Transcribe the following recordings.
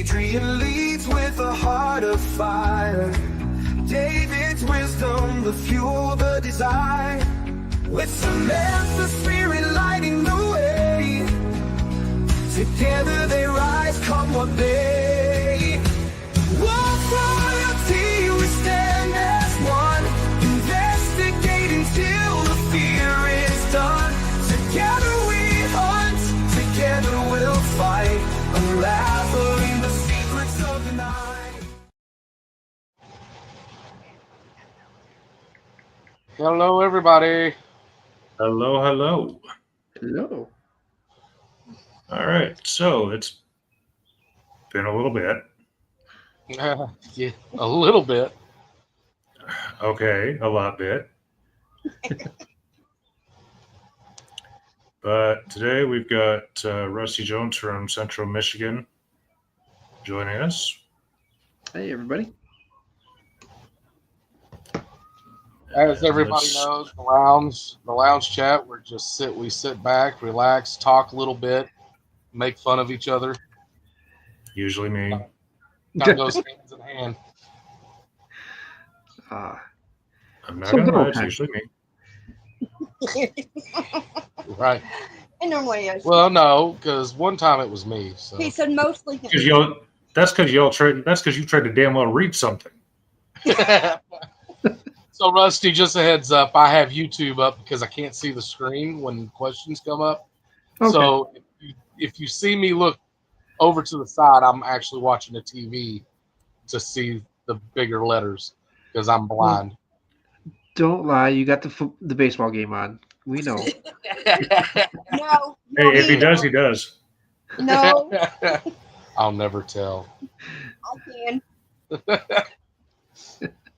Adrian leads with a heart of fire. David's wisdom, the fuel, the desire. With Samantha's spirit lighting the way. Together they rise, come what may. Wolf royalty, we stand as one. Investigating till the fear is done. Together we hunt, together we'll fight. Unraveling the secrets of the night. Hello, everybody. Hello, hello. Hello. All right, so it's been a little bit. Yeah, a little bit. Okay, a lot bit. But today we've got Rusty Jones from Central Michigan joining us. Hey, everybody. As everybody knows, the lounge chat. We sit back, relax, talk a little bit, make fun of each other. Usually me. Kind of goes hands in hand. I'm not gonna lie, it's usually me. Right. And normally I Well, no, because one time it was me. So. he said mostly him. That's because you tried to damn well read something. So, Rusty, just a heads up, I have YouTube up because I can't see the screen when questions come up. Okay. So if you see me look over to the side, I'm actually watching the TV to see the bigger letters because I'm blind. Don't lie. You got the baseball game on. We know. No. Hey, if he does, he does. No, I'll never tell. I can.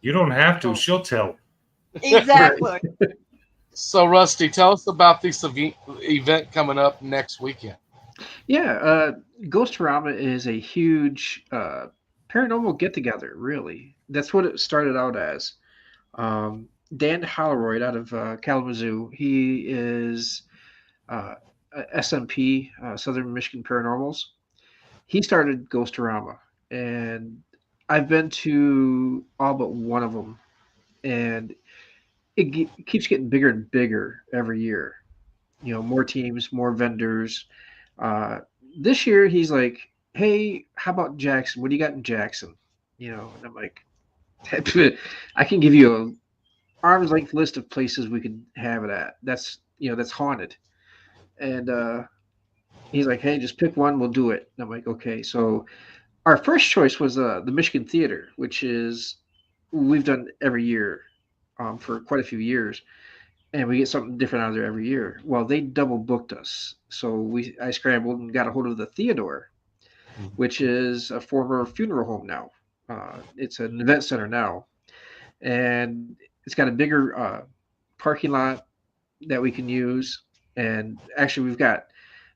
You don't have to. She'll tell. Exactly. So, Rusty, tell us about this event coming up next weekend. Yeah, Ghostorama is a huge paranormal get-together, really. That's what it started out as. Dan Holleroyd out of Kalamazoo, he is SMP, Southern Michigan Paranormals. He started Ghostorama, and I've been to all but one of them, and it keeps getting bigger and bigger every year. You know, more teams, more vendors. This year, he's like, "Hey, how about Jackson? What do you got in Jackson?" You know, and I'm like, "I can give you a arm's length list of places we could have it at. That's haunted." And he's like, "Hey, just pick one. We'll do it." And I'm like, "Okay." So our first choice was the Michigan Theater, which is we've done every year for quite a few years, and we get something different out of there every year. Well, they double booked us, so I scrambled and got a hold of the Theodore, which is a former funeral home now. It's an event center now, and it's got a bigger parking lot that we can use. And actually, we've got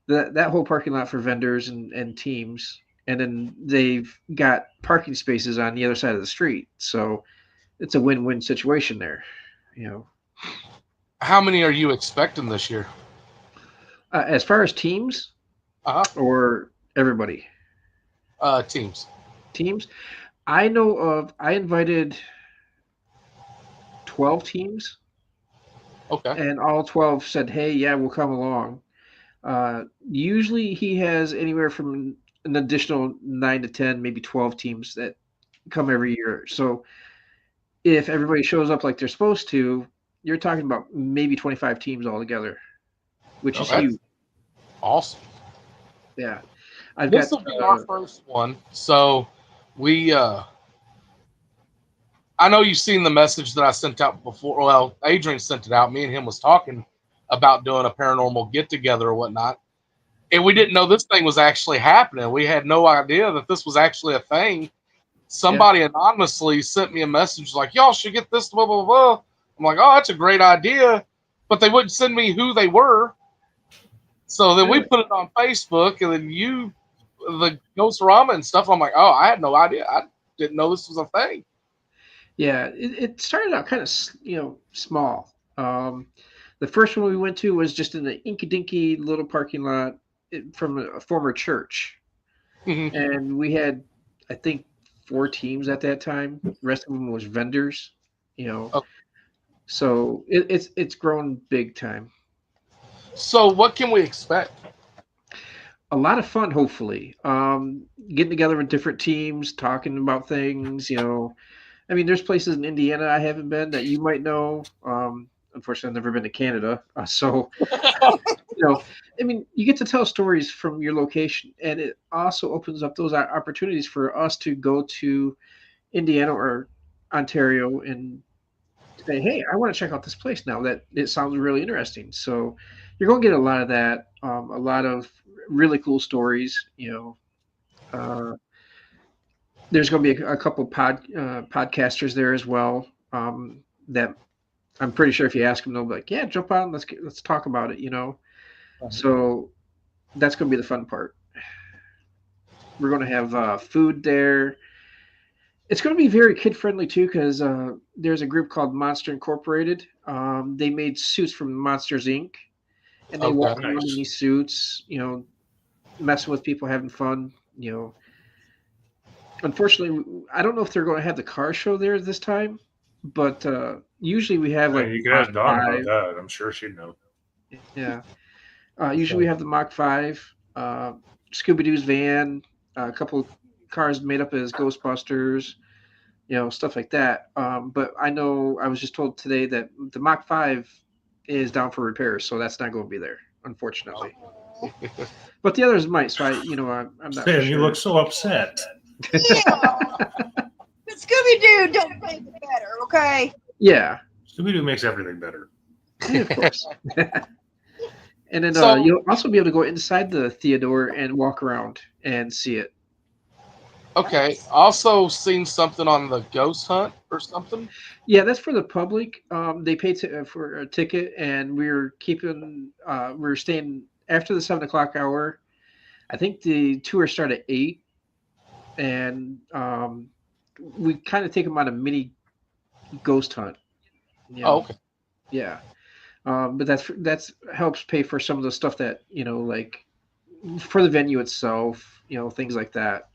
that whole parking lot for vendors and teams, and then they've got parking spaces on the other side of the street. So it's a win-win situation there, you know. How many are you expecting this year? As far as teams, or everybody? Teams. Teams. I invited 12 teams. Okay. And all 12 said, "Hey, yeah, we'll come along." Usually he has anywhere from an additional 9 to 10, maybe 12 teams that come every year. So if everybody shows up like they're supposed to, you're talking about maybe 25 teams altogether, which is huge. Awesome. Yeah. This will be our first one. So I know you've seen the message that I sent out before. Well, Adrian sent it out. Me and him was talking about doing a paranormal get-together or whatnot. And we didn't know this thing was actually happening. We had no idea that this was actually a thing. Somebody anonymously sent me a message like, "Y'all should get this, blah, blah, blah." I'm like, "Oh, that's a great idea." But they wouldn't send me who they were. So then we put it on Facebook, and then the Ghostorama and stuff. I'm like, "Oh, I had no idea. I didn't know this was a thing." Yeah, it started out kind of, small. The first one we went to was just in the inky-dinky little parking lot from a former church. Mhm. and we had, I think, 4 teams at that time. The rest of them was vendors, you know. Oh, So it's grown big time. so what can we expect? A lot of fun, hopefully. Getting together with different teams, talking about things, you know. I mean, there's places in Indiana I haven't been that you might know. Unfortunately, I've never been to Canada, so you know, I mean, you get to tell stories from your location, and it also opens up those opportunities for us to go to Indiana or Ontario and say, "Hey, I want to check out this place now. That it sounds really interesting." So you're going to get a lot of that, a lot of really cool stories. You know, there's going to be a couple podcasters there as well. That I'm pretty sure if you ask them, they'll be like, "Yeah, jump on. Let's talk about it." You know, so that's going to be the fun part. We're going to have food there. It's going to be very kid friendly too, because there's a group called Monster Incorporated. They made suits from Monsters Inc. and they Okay. walk around in these suits, you know, messing with people, having fun. You know, unfortunately, I don't know if they're going to have the car show there this time, but usually we have like You could Mach ask Dawn about 5. that. I'm sure she'd know. Yeah, usually we have the Mach 5, Scooby Doo's van, a couple of cars made up as Ghostbusters, you know, stuff like that. But I know I was just told today that the Mach 5 is down for repairs, so that's not going to be there, unfortunately. But the others might, so I'm not Sam, sure. you look so upset. Yeah. But Scooby Doo don't make it better, okay? Yeah, Scooby Doo makes everything better. yeah, of course. And then So- you'll also be able to go inside the Theodore and walk around and see it. Okay. Also seen something on the ghost hunt or something. Yeah, that's for the public. They pay for a ticket, and we're staying after the 7 o'clock hour. I think the tour start at 8, and we kind of take them on a mini ghost hunt. You Oh, know, okay. yeah. But that's helps pay for some of the stuff that like for the venue itself. You know, things like that.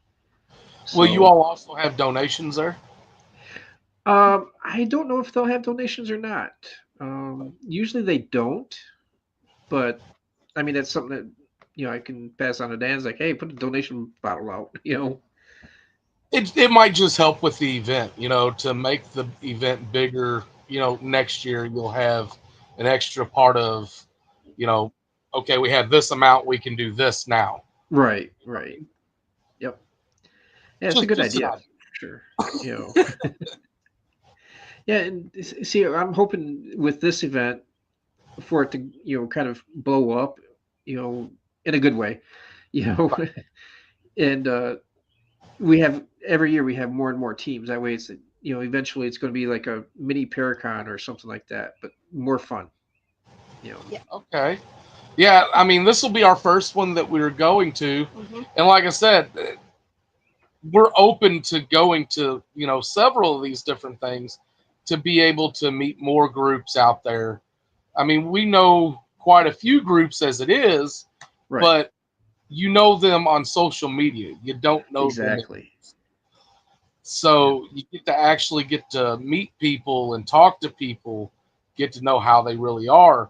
Will you So, all also have donations there? I don't know if they'll have donations or not. Usually they don't, but I mean that's something that I can pass on to Dan. It's like, hey, put a donation bottle out. You know. It might just help with the event, to make the event bigger. Next year you'll have an extra part of, you know, okay, we have this amount, we can do this now. Right. Right. Yep. Yeah, it's a good Just an idea idea. for sure. You know. Yeah, and see, I'm hoping with this event for it to kind of blow up, in a good way, you know, and we have every year we have more and more teams. That way, it's eventually it's going to be like a mini Paracon or something like that, but more fun. You know. Yeah. Okay. Yeah, I mean, this will be our first one that we're going to. Mm-hmm. And like I said, we're open to going to, several of these different things to be able to meet more groups out there. I mean, we know quite a few groups as it is, Right. but you know them on social media. You don't know them. Exactly. So you get to meet people and talk to people, get to know how they really are.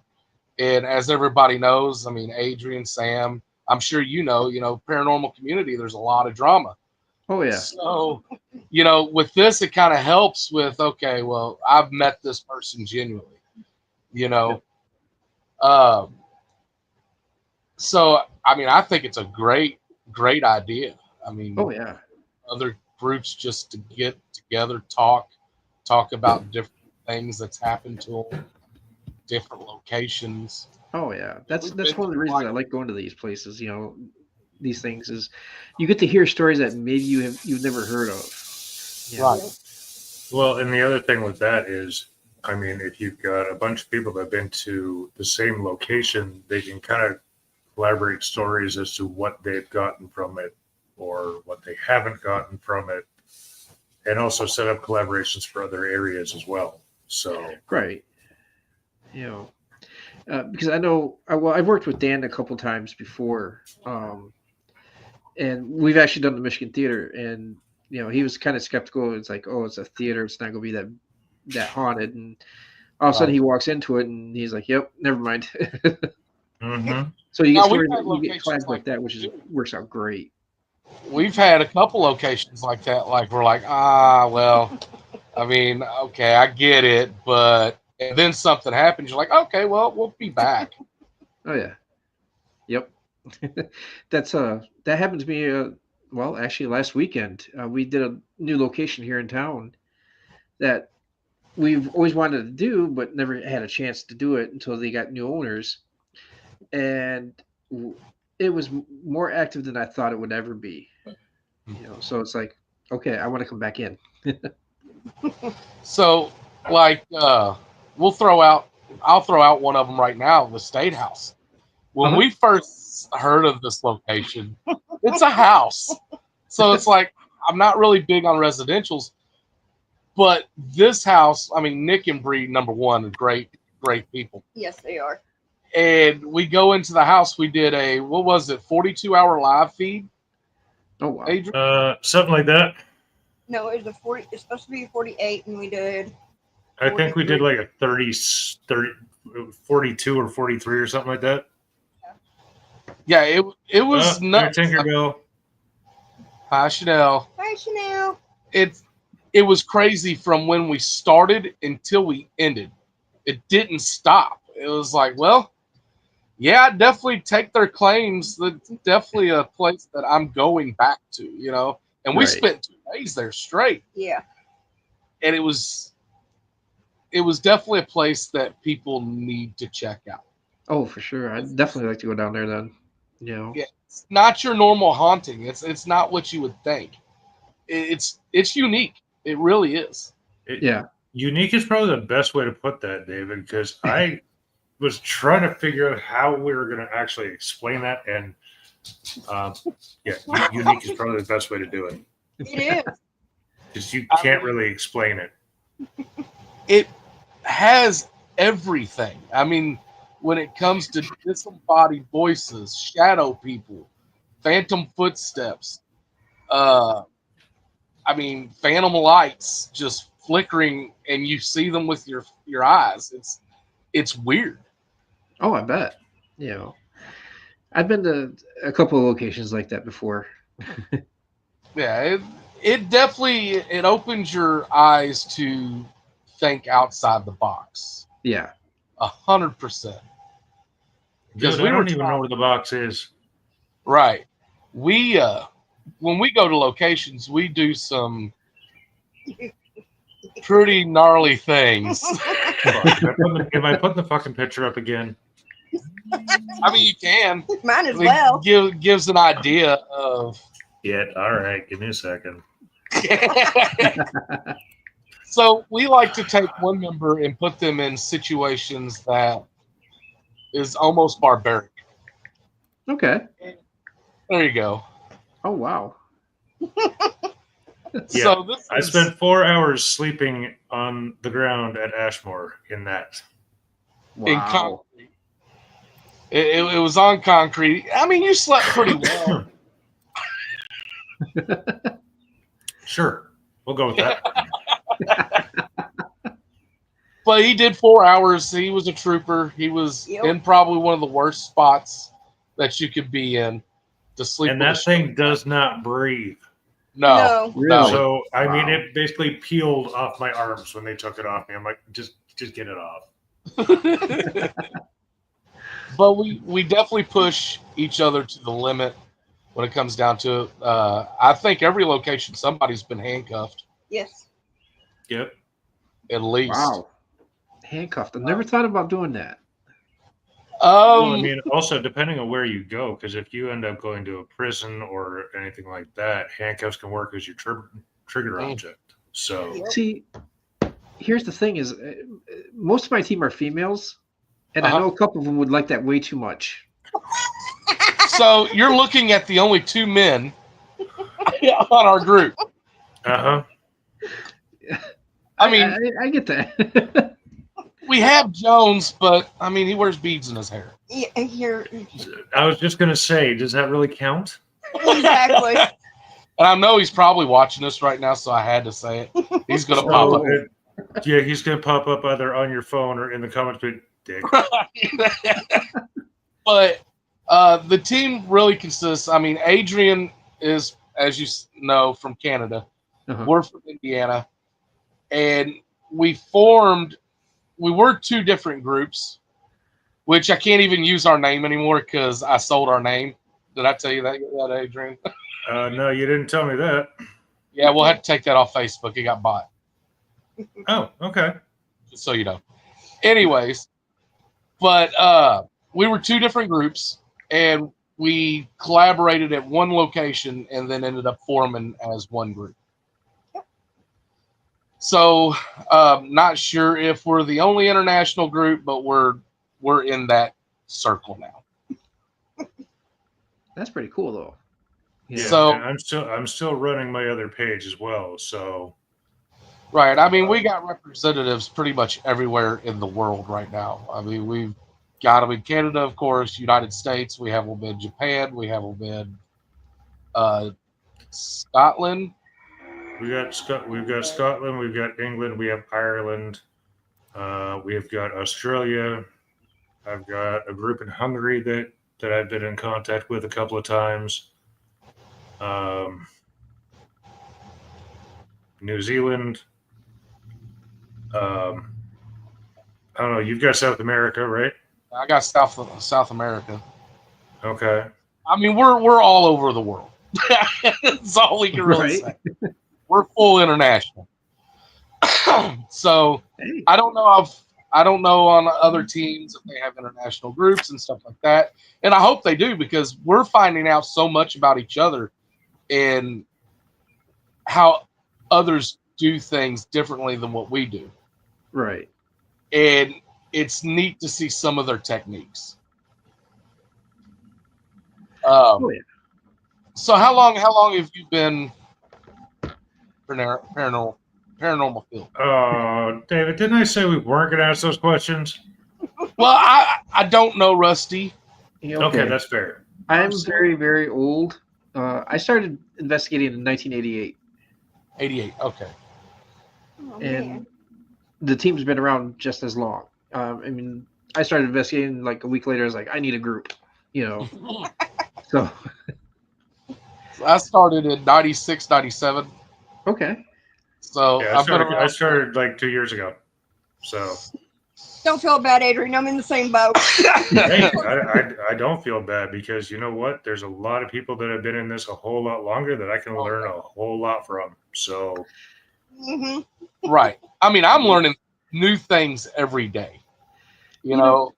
And as everybody knows, I mean, Adrian, Sam, I'm sure paranormal community, there's a lot of drama. Oh yeah. So, with this, it kind of helps with, okay, well, I've met this person genuinely, you know. So, I mean, I think it's a great, great idea. I mean, Oh yeah. other groups just to get together, talk about different things that's happened to them, different locations. Oh yeah. That's We've been one of the to, reasons I like going to these places. These things is you get to hear stories that maybe you've never heard of. You know? Right. Well, and the other thing with that is, I mean, if you've got a bunch of people that have been to the same location, they can kind of collaborate stories as to what they've gotten from it or what they haven't gotten from it, and also set up collaborations for other areas as well. So, Right. Because I know, well, I've worked with Dan a couple times before, And we've actually done the Michigan Theater, and he was kind of skeptical. It's like, oh, it's a theater; it's not going to be that haunted. And all of a sudden, he walks into it, and he's like, "Yep, never mind." Mm-hmm. So you Now, get we've stories, had you get locations flags like like that, that, which too. works out great. We've had a couple locations like that. Like we're like, well, I mean, okay, I get it, but and then something happens. You're like, okay, well, we'll be back. Oh yeah, yep. That happened to me. Well, actually, last weekend we did a new location here in town that we've always wanted to do, but never had a chance to do it until they got new owners, and it was more active than I thought it would ever be. So it's like, okay, I want to come back in. So, like, we'll throw out. I'll throw out one of them right now, the State House. When we first heard of this location, it's a house, so it's like I'm not really big on residentials, but this house, I mean, Nick and Bree, number one, are great people. Yes, they are. And we go into the house. We did a 42-hour live feed. Oh wow. Adrian? Something like that. No, it was a 40. It's supposed to be 48, and we did. I think we did like a 30, 42 or 43 or something like that. Yeah, it was nuts. Tinkerbell. Hi, Chanel. Hi, Chanel. It was crazy from when we started until we ended. It didn't stop. It was like, well, yeah, definitely take their claims. That's definitely a place that I'm going back to, And we spent 2 days there straight. Yeah. And it was definitely a place that people need to check out. Oh, for sure. I'd definitely like to go down there then. Yeah, it's not your normal haunting. It's not what you would think. It's unique. It really is. Unique is probably the best way to put that, David, because I was trying to figure out how we were going to actually explain that, and unique is probably the best way to do it. It is. Because you can't really explain it. It has everything. I mean, when it comes to disembodied voices, shadow people, phantom footsteps, phantom lights just flickering, and you see them with your eyes. It's weird. Oh, I bet. I've been to a couple of locations like that before. Yeah, it definitely it opens your eyes to think outside the box. Yeah. 100%. Because we don't even know where the box is. Right. We when we go to locations, we do some pretty gnarly things. Am I putting the fucking picture up again? I mean, you can. Mine as well. Gives an idea of. Yeah. All right. Give me a second. So we like to take one member and put them in situations that is almost barbaric. Okay. There you go. Oh wow. So I spent 4 hours sleeping on the ground at Ashmore in that. Wow. In concrete. It was on concrete. I mean, you slept pretty well. Sure. We'll go with that. But he did 4 hours. He was a trooper. He was in probably one of the worst spots that you could be in to sleep. And that thing does not breathe. No. Really? So, I mean, it basically peeled off my arms when they took it off me. I'm like, just get it off. But we definitely push each other to the limit when it comes down to it. I think every location somebody's been handcuffed. Yes. Yep. At least. Wow. Handcuffed. I never thought about doing that. Well, I mean, also depending on where you go, because if you end up going to a prison or anything like that, handcuffs can work as your trigger object. So, see, here's the thing: is most of my team are females, and I know a couple of them would like that way too much. So you're looking at the only 2 men on our group. I mean, I get that. We have Jones, but I mean, he wears beads in his hair. Yeah, I was just gonna say, does that really count? Exactly. And I know he's probably watching us right now, so I had to say it. He's gonna pop up. Yeah, he's gonna pop up either on your phone or in the comments. But dick. But the team really consists. I mean, Adrian is, as you know, from Canada. Uh-huh. We're from Indiana, and we were two different groups, which I can't even use our name anymore because I sold our name. Did I tell you that, Adrian? No, you didn't tell me that. Yeah, we'll have to take that off Facebook. It got bought. Oh, okay. Just so you know. Anyways, but we were two different groups, and we collaborated at one location and then ended up forming as one group. So, not sure if we're the only international group, but we're in that circle now. That's pretty cool, though. Yeah, So and I'm still running my other page as well. So right, I mean, we got representatives pretty much everywhere in the world right now. I mean, we've got them in Canada, of course, United States. We have them in Japan. We have them in Scotland. we've got Scotland, we've got England, we have Ireland, we've got Australia. I've got a group in Hungary that I've been in contact with a couple of times. New Zealand. I don't know. You've got South America, right? I got South America. Okay. I mean, we're all over the world. That's all we can really say. We're full international. So Hey. I don't know on other teams if they have international groups and stuff like that. And I hope they do, because we're finding out so much about each other and how others do things differently than what we do. Right. And it's neat to see some of their techniques. Oh, yeah. So how long have you been paranormal field? David, didn't I say we weren't going to ask those questions? Well, I don't know, Rusty. Yeah, Okay, that's fair. I'm very, very old. I started investigating in 1988. 88. Okay. Oh, And man. the team's been around just as long. I mean, I started investigating like a week later. I was like, I need a group, So, I started in 96, 97. okay. So Yeah, I started like 2 years ago. So Don't feel bad, Adrian. I'm in the same boat. hey, I don't feel bad, because you know what? There's a lot of people that have been in this a whole lot longer that I can learn a whole lot from. So Hmm. Right. I mean, I'm learning new things every day. You know,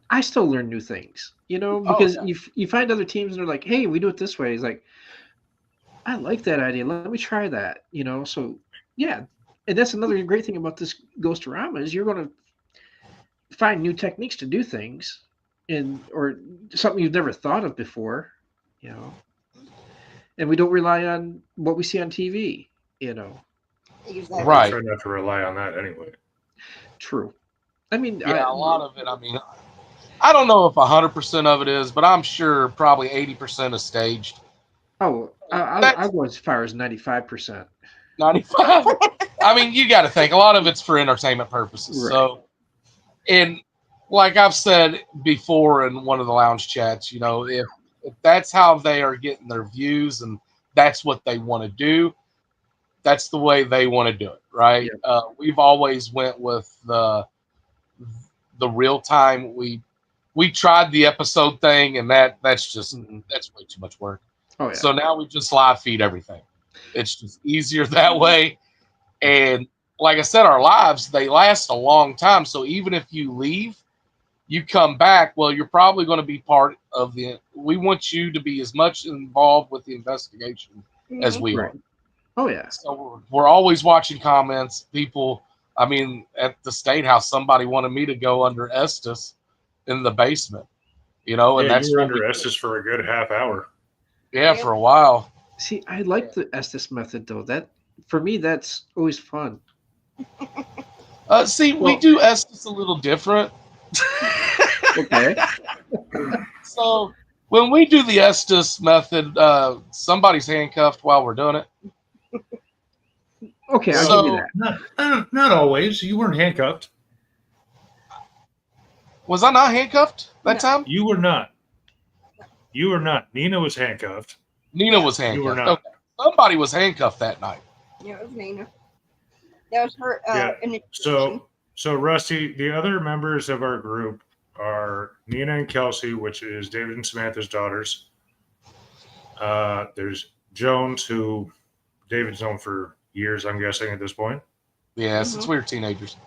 I still learn new things, because you find other teams and they're like, hey, we do it this way. It's like, I like that idea. Let me try that, So, yeah. And that's another great thing about this Ghostorama is you're going to find new techniques to do things or something you've never thought of before, And we don't rely on what we see on TV, Exactly. Right. I try not to rely on that anyway. True. I mean, yeah, a lot of it. I mean, I don't know if 100% of it is, but I'm sure probably 80% is staged. Oh, I'll go as far as 95%. 95. I mean, you got to think a lot of it's for entertainment purposes. Right. So, and like I've said before in one of the lounge chats, if that's how they are getting their views and that's what they want to do, that's the way they want to do it, right? Yeah. We've always went with the real time. We tried the episode thing, and that's way too much work. Oh yeah. So now we just live feed everything. It's just easier that way. And like I said, our lives, they last a long time. So even if you leave, you come back, well, you're probably going to be part of we want you to be as much involved with the investigation as we are. Oh yeah. So we're always watching comments. People, I mean, at the State House, somebody wanted me to go under Estes in the basement, and that's you were what under we Estes for a good half hour. Yeah, for a while. See, I like the Estes method though. That for me, that's always fun. We do Estes a little different. Okay. So When we do the Estes method, somebody's handcuffed while we're doing it. Okay, I'll So- give you that. Not always. You weren't handcuffed. Was I not handcuffed that No. time? You were not. You were not. Nina was handcuffed. Nina Yeah. was handcuffed. You were not. Okay. Somebody was handcuffed that night. Yeah, it was Nina. That was her. Yeah. Initiation. So Rusty, the other members of our group are Nina and Kelsey, which is David and Samantha's daughters. There's Jones, who David's known for years, I'm guessing, at this point. Yeah, since we were teenagers.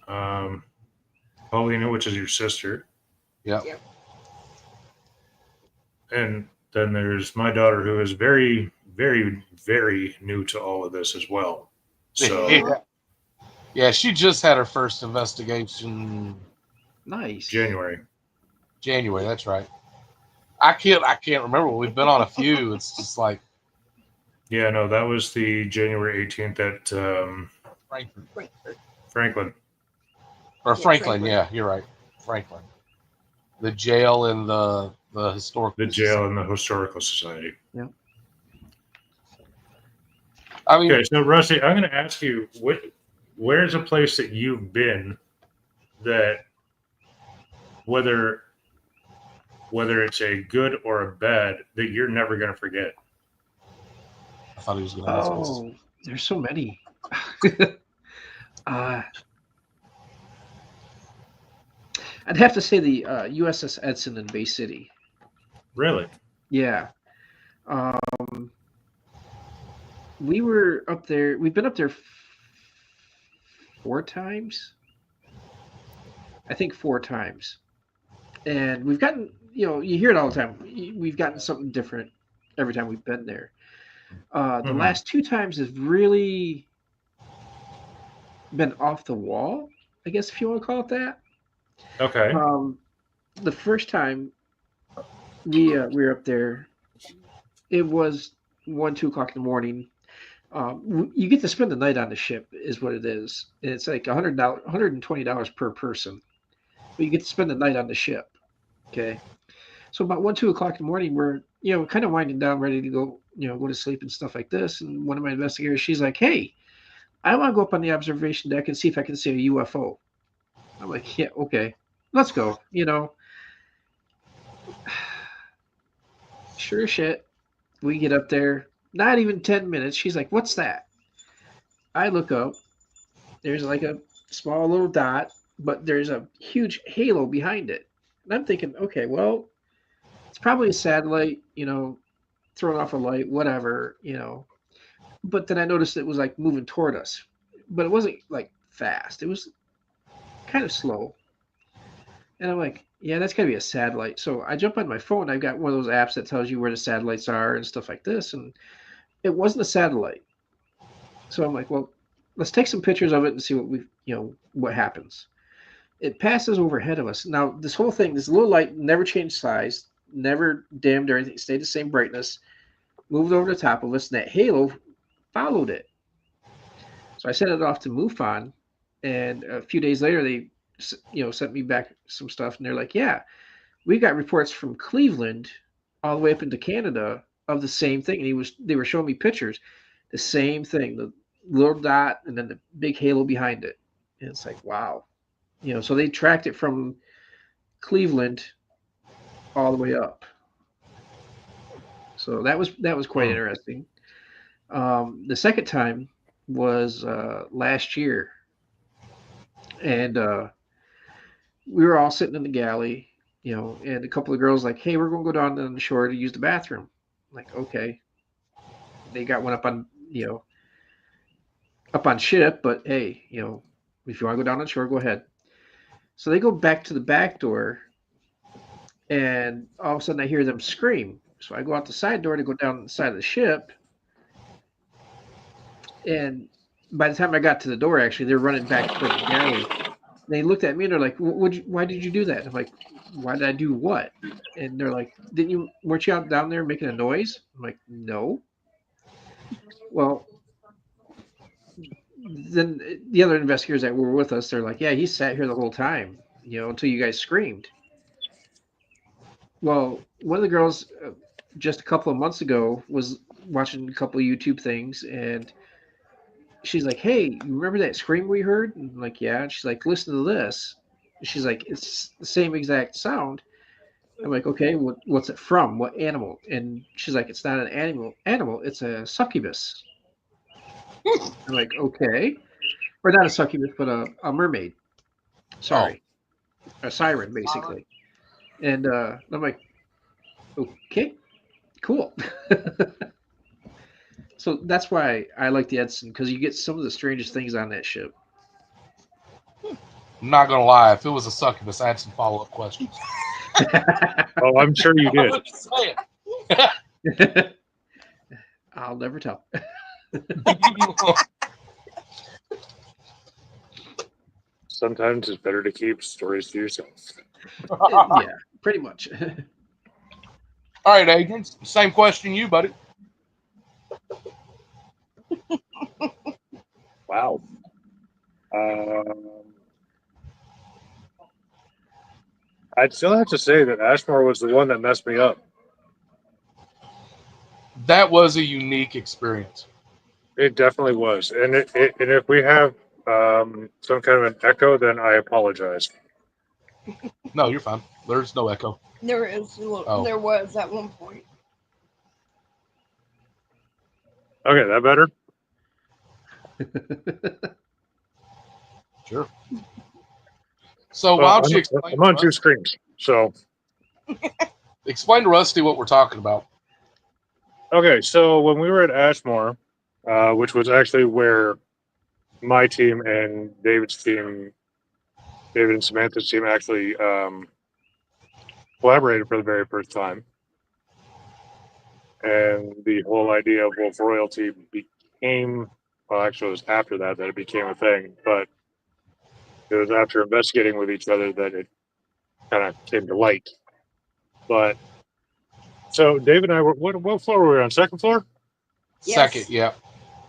Paulina, which is your sister. Yep. Yep. And then there's my daughter, who is very, very, very new to all of this as well. So Yeah. Yeah, she just had her first investigation Nice. January. January. That's right. I can't remember. We've been on a few. It's just like Yeah, no, that was the January 18th at Franklin. Franklin. Or Yeah, Franklin. Franklin. Yeah, you're right. Franklin. The jail and the historical. The jail and the Historical Society. I mean, Okay, so Rusty, I'm going to ask you, where's a place that you've been that whether it's a good or a bad that you're never going to forget? I thought he was going to ask us. Oh, there's so many. I'd have to say the USS Edson in Bay City. Really? Yeah. We were up there. We've been up there 4 times. I think 4 times. And we've gotten, you hear it all the time. We've gotten something different every time we've been there. The last 2 times has really been off the wall, I guess, if you want to call it that. Okay. The first time we were up there, it was 1, 2 o'clock in the morning. You get to spend the night on the ship, is what it is. And it's like $120 per person, but you get to spend the night on the ship. Okay, so about 1, 2 o'clock in the morning, we're kind of winding down, ready to go, go to sleep and stuff like this. And one of my investigators, she's like, "Hey, I want to go up on the observation deck and see if I can see a UFO." I'm like, "Yeah, okay, let's go." Sure as shit, we get up there. Not even 10 minutes. She's like, "What's that?" I look up. There's like a small little dot, but there's a huge halo behind it. And I'm thinking, okay, well, it's probably a satellite, throwing off a light, whatever, But then I noticed it was like moving toward us, but it wasn't like fast. It was kind of slow. And I'm like, yeah, that's gotta be a satellite. So I jump on my phone. I've got one of those apps that tells you where the satellites are and stuff like this. And it wasn't a satellite. So I'm like, well, let's take some pictures of it and see what happens. It passes overhead of us. Now, this whole thing, this little light never changed size, never dimmed or anything, stayed the same brightness, moved over the top of us, and that halo followed it. So I sent it off to MUFON, and a few days later, they sent me back some stuff, and they're like, yeah, we got reports from Cleveland all the way up into Canada of the same thing. And they were showing me pictures, the same thing, the little dot and then the big halo behind it. And it's like, wow. So they tracked it from Cleveland all the way up. So that was quite interesting. The second time was last year. And we were all sitting in the galley, and a couple of girls like, "Hey, we're going to go down on the shore to use the bathroom." I'm like, okay. They got one up on ship, but hey, if you want to go down on shore, go ahead. So they go back to the back door, and all of a sudden I hear them scream. So I go out the side door to go down the side of the ship, and by the time I got to the door, actually, they're running back to the galley. They looked at me and they're like, "Why did you do that?" I'm like, "Why did I do what?" And they're like, weren't you out down there making a noise?" I'm like, "No." Well, then the other investigators that were with us, they're like, "Yeah, he sat here the whole time, until you guys screamed." Well, one of the girls just a couple of months ago was watching a couple of YouTube things, and she's like, "Hey, you remember that scream we heard?" And I'm like, "Yeah." And she's like, "Listen to this." She's like, "It's the same exact sound." I'm like, "Okay, what's it from? What animal?" And she's like, "It's not an animal. Animal. It's a succubus." I'm like, "Okay," or not a succubus, but a mermaid. Oh, Sorry, a siren, basically. And I'm like, "Okay, cool." So that's why I like the Edson, because you get some of the strangest things on that ship. I'm not gonna lie. If it was a succubus, I had some follow-up questions. Oh, I'm sure you I'm did. just saying. I'll never tell. Sometimes it's better to keep stories to yourself. Yeah, pretty much. All right, Adrian. Same question, you, buddy. Wow. Um, I'd still have to say that Ashmore was the one that messed me up. That was a unique experience. It definitely was. And and if we have some kind of an echo, then I apologize. No, you're fine. There's no echo. There is. Oh. There was at one point. Okay, that better? Sure. So Well, why don't you explain I'm on to two Rusty, screens. So, explain to Rusty what we're talking about? okay, so when we were at Ashmore, which was actually where my team and David's team, David and Samantha's team actually collaborated for the very first time. And the whole idea of Wolf Royalty became, well, actually, it was after that it became a thing. But it was after investigating with each other that it kind of came to light. But so David and I were, what floor were we on? Second floor? Yes. Second, yeah.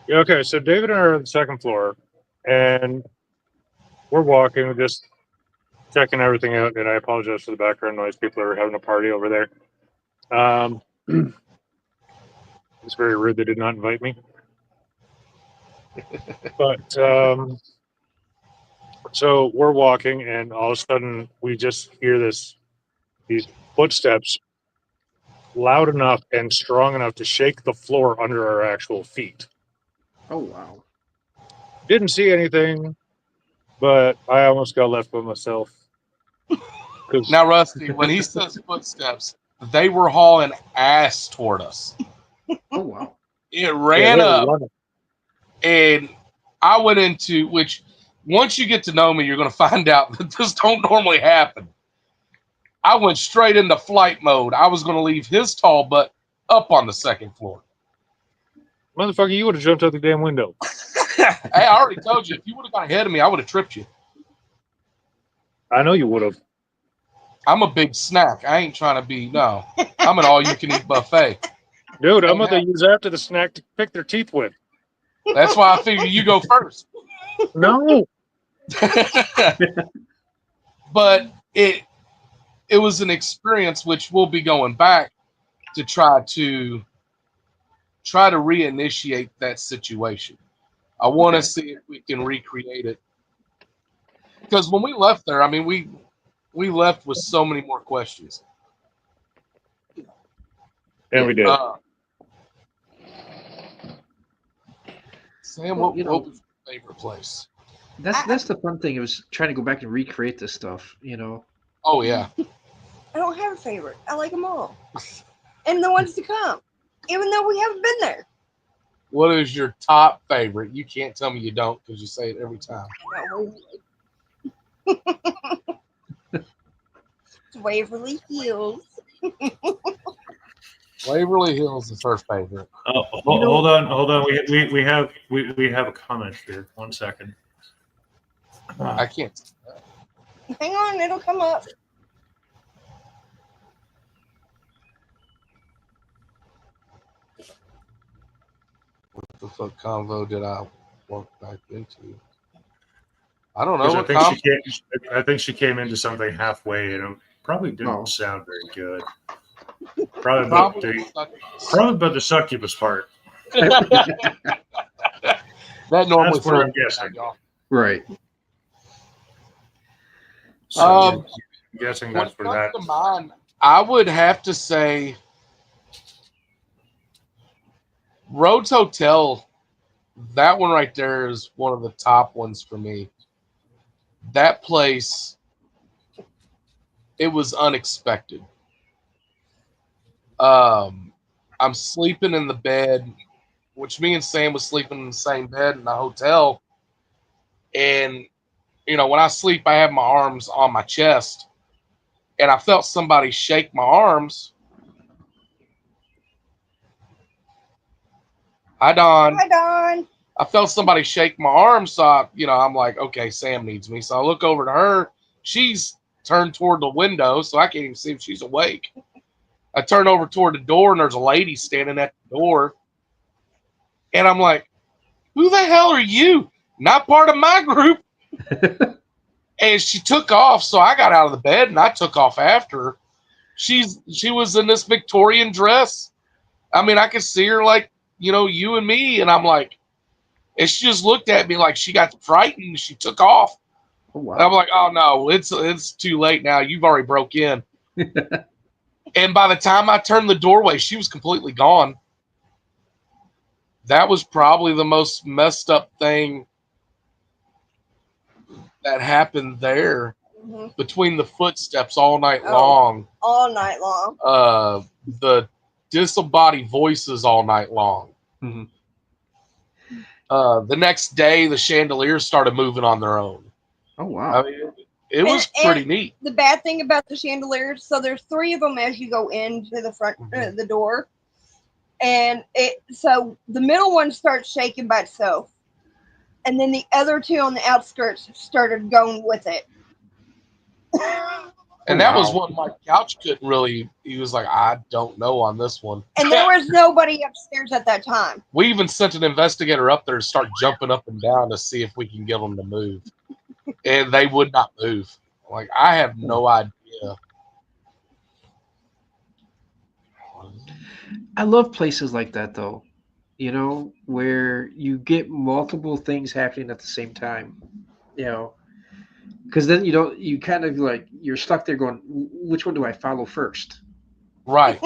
Yeah, okay, so David and I are on the second floor, and we're walking, we're just checking everything out. And I apologize for the background noise. People are having a party over there. It's very rude they did not invite me. But so we're walking, and all of a sudden we just hear these footsteps loud enough and strong enough to shake the floor under our actual feet. Oh wow. Didn't see anything, but I almost got left by myself. Now, Rusty, when he says footsteps, they were hauling ass toward us. Oh wow. It ran up, running. and I went into, which once you get to know me, you're going to find out that this don't normally happen. I went straight into flight mode. I was going to leave his tall butt up on the second floor. Motherfucker, you would have jumped out the damn window. Hey, I already told you, if you would have got ahead of me, I would have tripped you. I know you would have. I'm a big snack. I ain't trying to be, no. I'm an all-you-can-eat buffet. Dude, I'm going to use after the snack to pick their teeth with. That's why I figure you go first. No. But it was an experience which we'll be going back to try to reinitiate that situation. I want to see if we can recreate it. Because when we left there, I mean, we left with so many more questions. Yeah, we did. Sam, Well, what was your favorite place? That's the fun thing. It was trying to go back and recreate this stuff. Oh, yeah. I don't have a favorite. I like them all, and the ones to come, even though we haven't been there. What is your top favorite? You can't tell me you don't because you say it every time. Waverly Hills. Waverly Hills is her favorite. Oh, hold on. We have a comment here. 1 second. I can't. Hang on, it'll come up. What the fuck convo did I walk back into? I don't know. I think she came into something halfway, and probably didn't No. sound very good. Probably Probably about the succubus part. that normally That's what I'm throws guessing. me off. Right. So Um, I'm guessing When that's it for comes that. to mine, I would have to say Rhodes Hotel. That one right there is one of the top ones for me. That place, it was unexpected. I'm sleeping in the bed, which me and Sam was sleeping in the same bed in the hotel. And, when I sleep, I have my arms on my chest. And I felt somebody shake my arms. Hi, Don. Hi, Don. I felt somebody shake my arm, so I'm like, okay, Sam needs me. So I look over to her. She's turned toward the window, so I can't even see if she's awake. I turn over toward the door, and there's a lady standing at the door. And I'm like, who the hell are you? Not part of my group. And she took off, so I got out of the bed, and I took off after her. She was in this Victorian dress. I mean, I could see her like, you and me, and I'm like, and she just looked at me like she got frightened and she took off. Oh, wow. And I'm like, oh no, it's too late now. You've already broke in. And by the time I turned the doorway, she was completely gone. That was probably the most messed up thing that happened there, between the footsteps all night long. All night long. The disembodied voices all night long. Mhm. The next day, the chandeliers started moving on their own. Oh, wow. I mean, it was pretty neat. The bad thing about the chandeliers, so there's 3 of them as you go into the front, the door, and so the middle one starts shaking by itself, and then the other 2 on the outskirts started going with it. And that was what my couch couldn't really. He was like, I don't know on this one. And there was nobody upstairs at that time. We even sent an investigator up there to start jumping up and down to see if we can get them to move. And they would not move. Like, I have no idea. I love places like that, though, where you get multiple things happening at the same time, because then you kind of like, you're stuck there going, which one do I follow first? Right.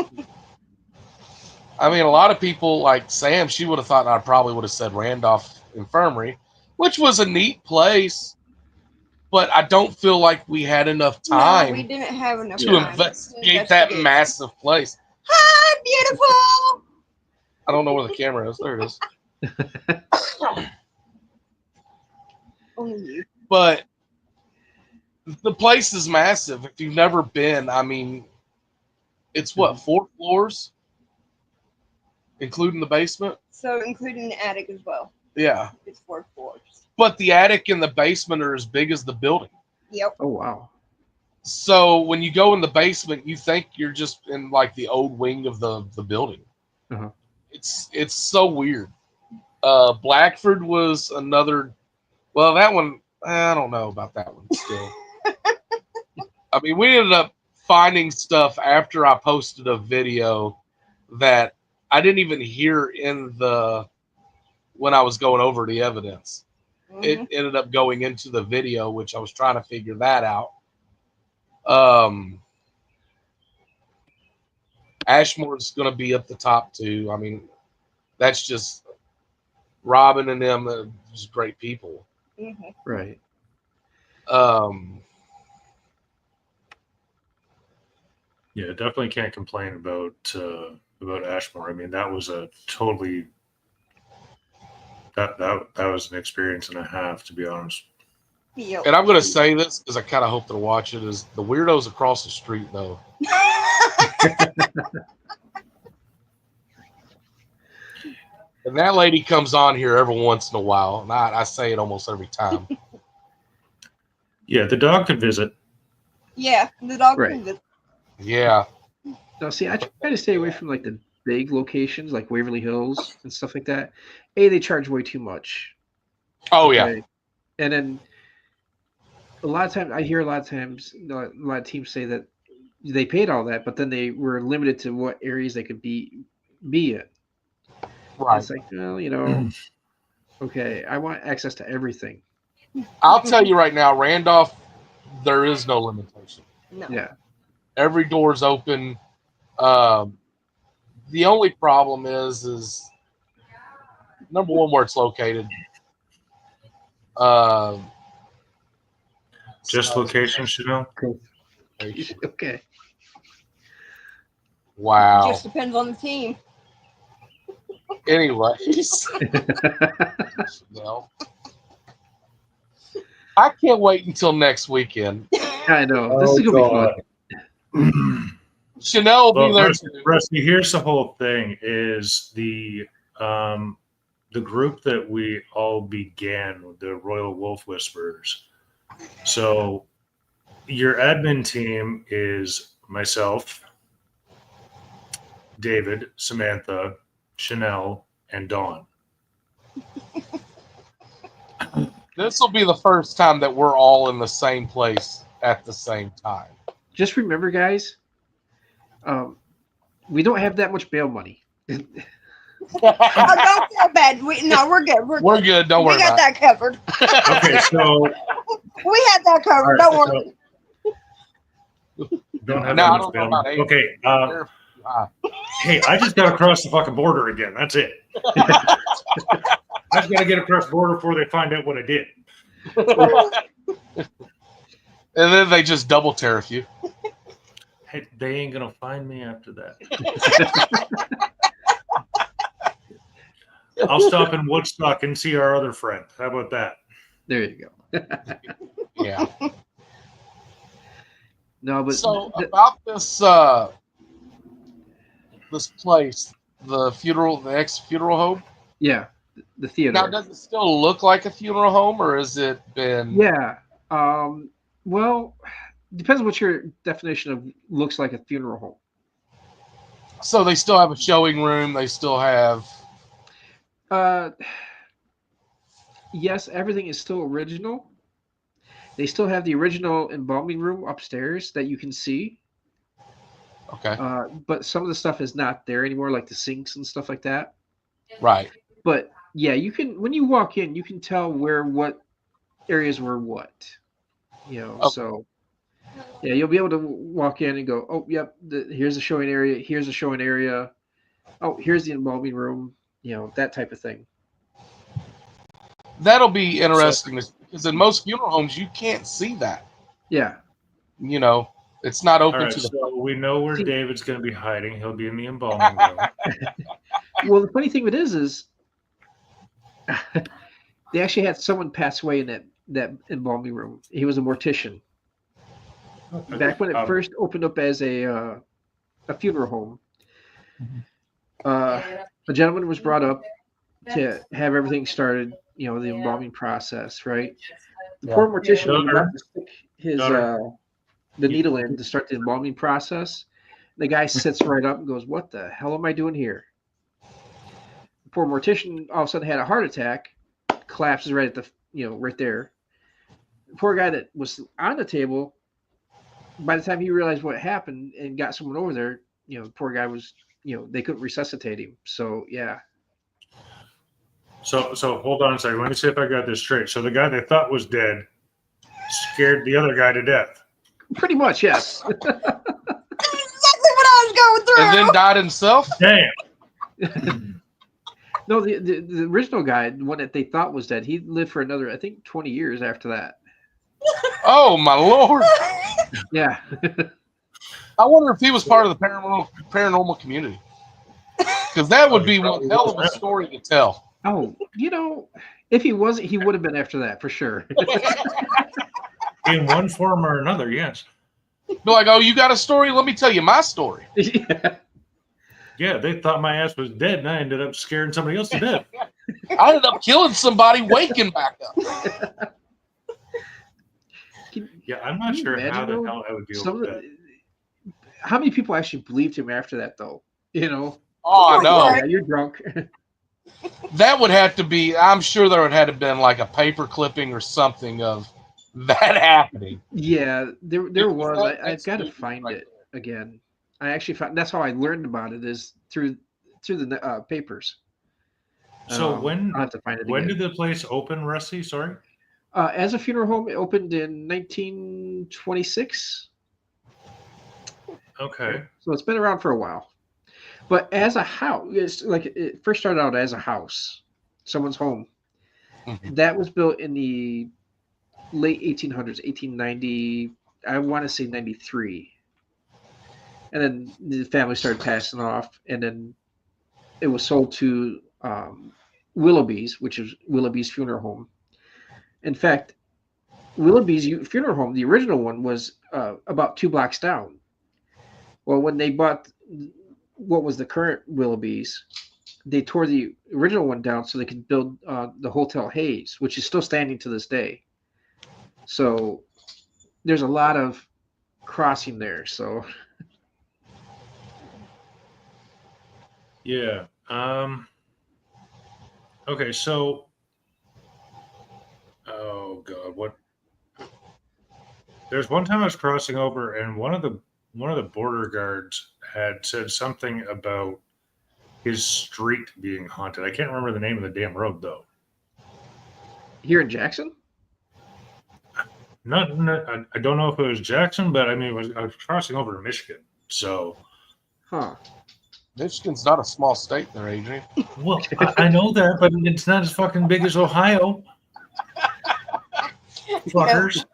I mean, a lot of people, like Sam, she would have thought I probably would have said Randolph Infirmary, which was a neat place, but I don't feel like we had enough time. No, we didn't have enough to time investigate that massive place. Hi, beautiful. I don't know where the camera is. There it is. Only you. But the place is massive. If you've never been, I mean, it's what, 4 floors? Including the basement? So including the attic as well. Yeah. It's 4 floors. But the attic and the basement are as big as the building. Yep. Oh, wow. So when you go in the basement, you think you're just in like the old wing of the building. Uh-huh. It's so weird. Blackford was another. Well, that one, I don't know about that one still. I mean, we ended up finding stuff after I posted a video that I didn't even hear when I was going over the evidence. Mm-hmm. It ended up going into the video, which I was trying to figure that out. Ashmore's going to be up the top too. I mean, that's just Robin and them, just great people. Mm-hmm. Right. Yeah, definitely can't complain about Ashmore. I mean, that was a totally that was an experience and a half, to be honest. Yep. And I'm going to say this because I kind of hope they'll watch it. Is the weirdos across the street though? And that lady comes on here every once in a while, and I say it almost every time. Yeah, the dog could visit. Yeah, the dog Right. can visit. Yeah. Now, see, I try to stay away from like the big locations like Waverly Hills and stuff like that. They charge way too much. Oh yeah. Okay? And then a lot of times, I hear a lot of times, a lot of teams say that they paid all that, but then they were limited to what areas they could be in. Right. It's like, well, you know, okay, I want access to everything. I'll tell you right now, Randolph, there is no limitation. No. Yeah. Every door's open. The only problem is number one, where it's located. Just location, Chanel. Okay. Wow. Just depends on the team. Anyways, no. I can't wait until next weekend. I know. This is gonna be fun. Chanel will be there too. Rusty, here's the whole thing: is the group that we all began with, the Royal Wolf Whisperers. So your admin team is myself, David, Samantha, Chanel, and Dawn. This will be the first time that we're all in the same place at the same time. Just remember, guys, we don't have that much bail money. Oh, don't feel bad. We're good. We're good. Don't worry We got about that covered. Okay, so We had that covered. all Don't right, worry. so don't have No, that I much don't know bail. about eight. Okay, it. hey, I just got to cross the fucking border again. That's it. I just got to get across the border before they find out what I did. And then they just double tariff you. Hey, they ain't gonna find me after that. I'll stop in Woodstock and see our other friend. How about that? There you go. Yeah. No, but So about this this place, the ex-funeral home. yeah, the theater. Now, does it still look like a funeral home, or has it been? Yeah. Well, depends on what your definition of looks like a funeral home. So they still have a showing room. They still have. Yes, everything is still original. They still have the original embalming room upstairs that you can see. Okay. But some of the stuff is not there anymore, like the sinks and stuff like that. Right. But yeah, you can, when you walk in, you can tell what areas were what. You know, Okay. so yeah, you'll be able to walk in and go, oh, yep, here's the showing area. Here's the showing area. Oh, here's the embalming room. You know, that type of thing. That'll be interesting because in most funeral homes you can't see that. Yeah. You know, it's not All open right, to the. so we know where David's going to be hiding. He'll be in the embalming room. Well, the funny thing of it is they actually had someone pass away in that embalming room. He was a mortician. Back when it first opened up as a funeral home, a gentleman was brought up to have everything started, you know, the embalming process, right? The poor mortician was about to stick his the needle in to start the embalming process. The guy sits right up and goes, "What the hell am I doing here?" The poor mortician all of a sudden had a heart attack, collapses right at the, you know, right there. The poor guy that was on the table, by the time he realized what happened and got someone over there, you know, the poor guy was, you know, they couldn't resuscitate him. So yeah. So hold on a second. Let me see if I got this straight. So the guy they thought was dead scared the other guy to death. Pretty much, yes. That's exactly what I was going through. And then died himself. Damn. No, the original guy, the one that they thought was dead, he lived for another, I think, 20 years after that. Oh my lord! Yeah. I wonder if he was part of the paranormal community, because that would be one hell of a story to tell. Oh, you know, if he wasn't, he would have been after that for sure. In one form or another, yes. Be like, oh, you got a story? Let me tell you my story. Yeah. Yeah, they thought my ass was dead, and I ended up scaring somebody else to death. I ended up killing somebody, waking back up. Yeah, I'm not sure how the hell I would deal with that. How many people actually believed him after that, though? You know? Oh no, Yeah, you're drunk. that would have to be. I'm sure there would have to been like a paper clipping or something of that happening. Yeah, there was. I've got to find it. again. I actually found that's how I learned about it is through the papers. So I'll have to find it when again. did the place open, Rusty? Sorry. As a funeral home, it opened in 1926. Okay. So it's been around for a while. But as a house, it's like it first started out as a house, someone's home. Mhm. That was built in the late 1800s, 1890. I want to say 93. And then the family started passing off, and then it was sold to Willoughby's, which is Willoughby's Funeral Home. In fact, Willoughby's Funeral Home, the original one, was about 2 blocks down. Well, when they bought what was the current Willoughby's, they tore the original one down so they could build the Hotel Hayes, which is still standing to this day. So there's a lot of crossing there. So Yeah. Okay. So. Oh God. What? There's one time I was crossing over, and one of the border guards had said something about his street being haunted. I can't remember the name of the damn road though. here in Jackson, I don't know if it was Jackson, but I mean, I was crossing over to Michigan. So, huh? Michigan's not a small state there, Adrian. well, I know that, but it's not as fucking big as Ohio. Fuckers.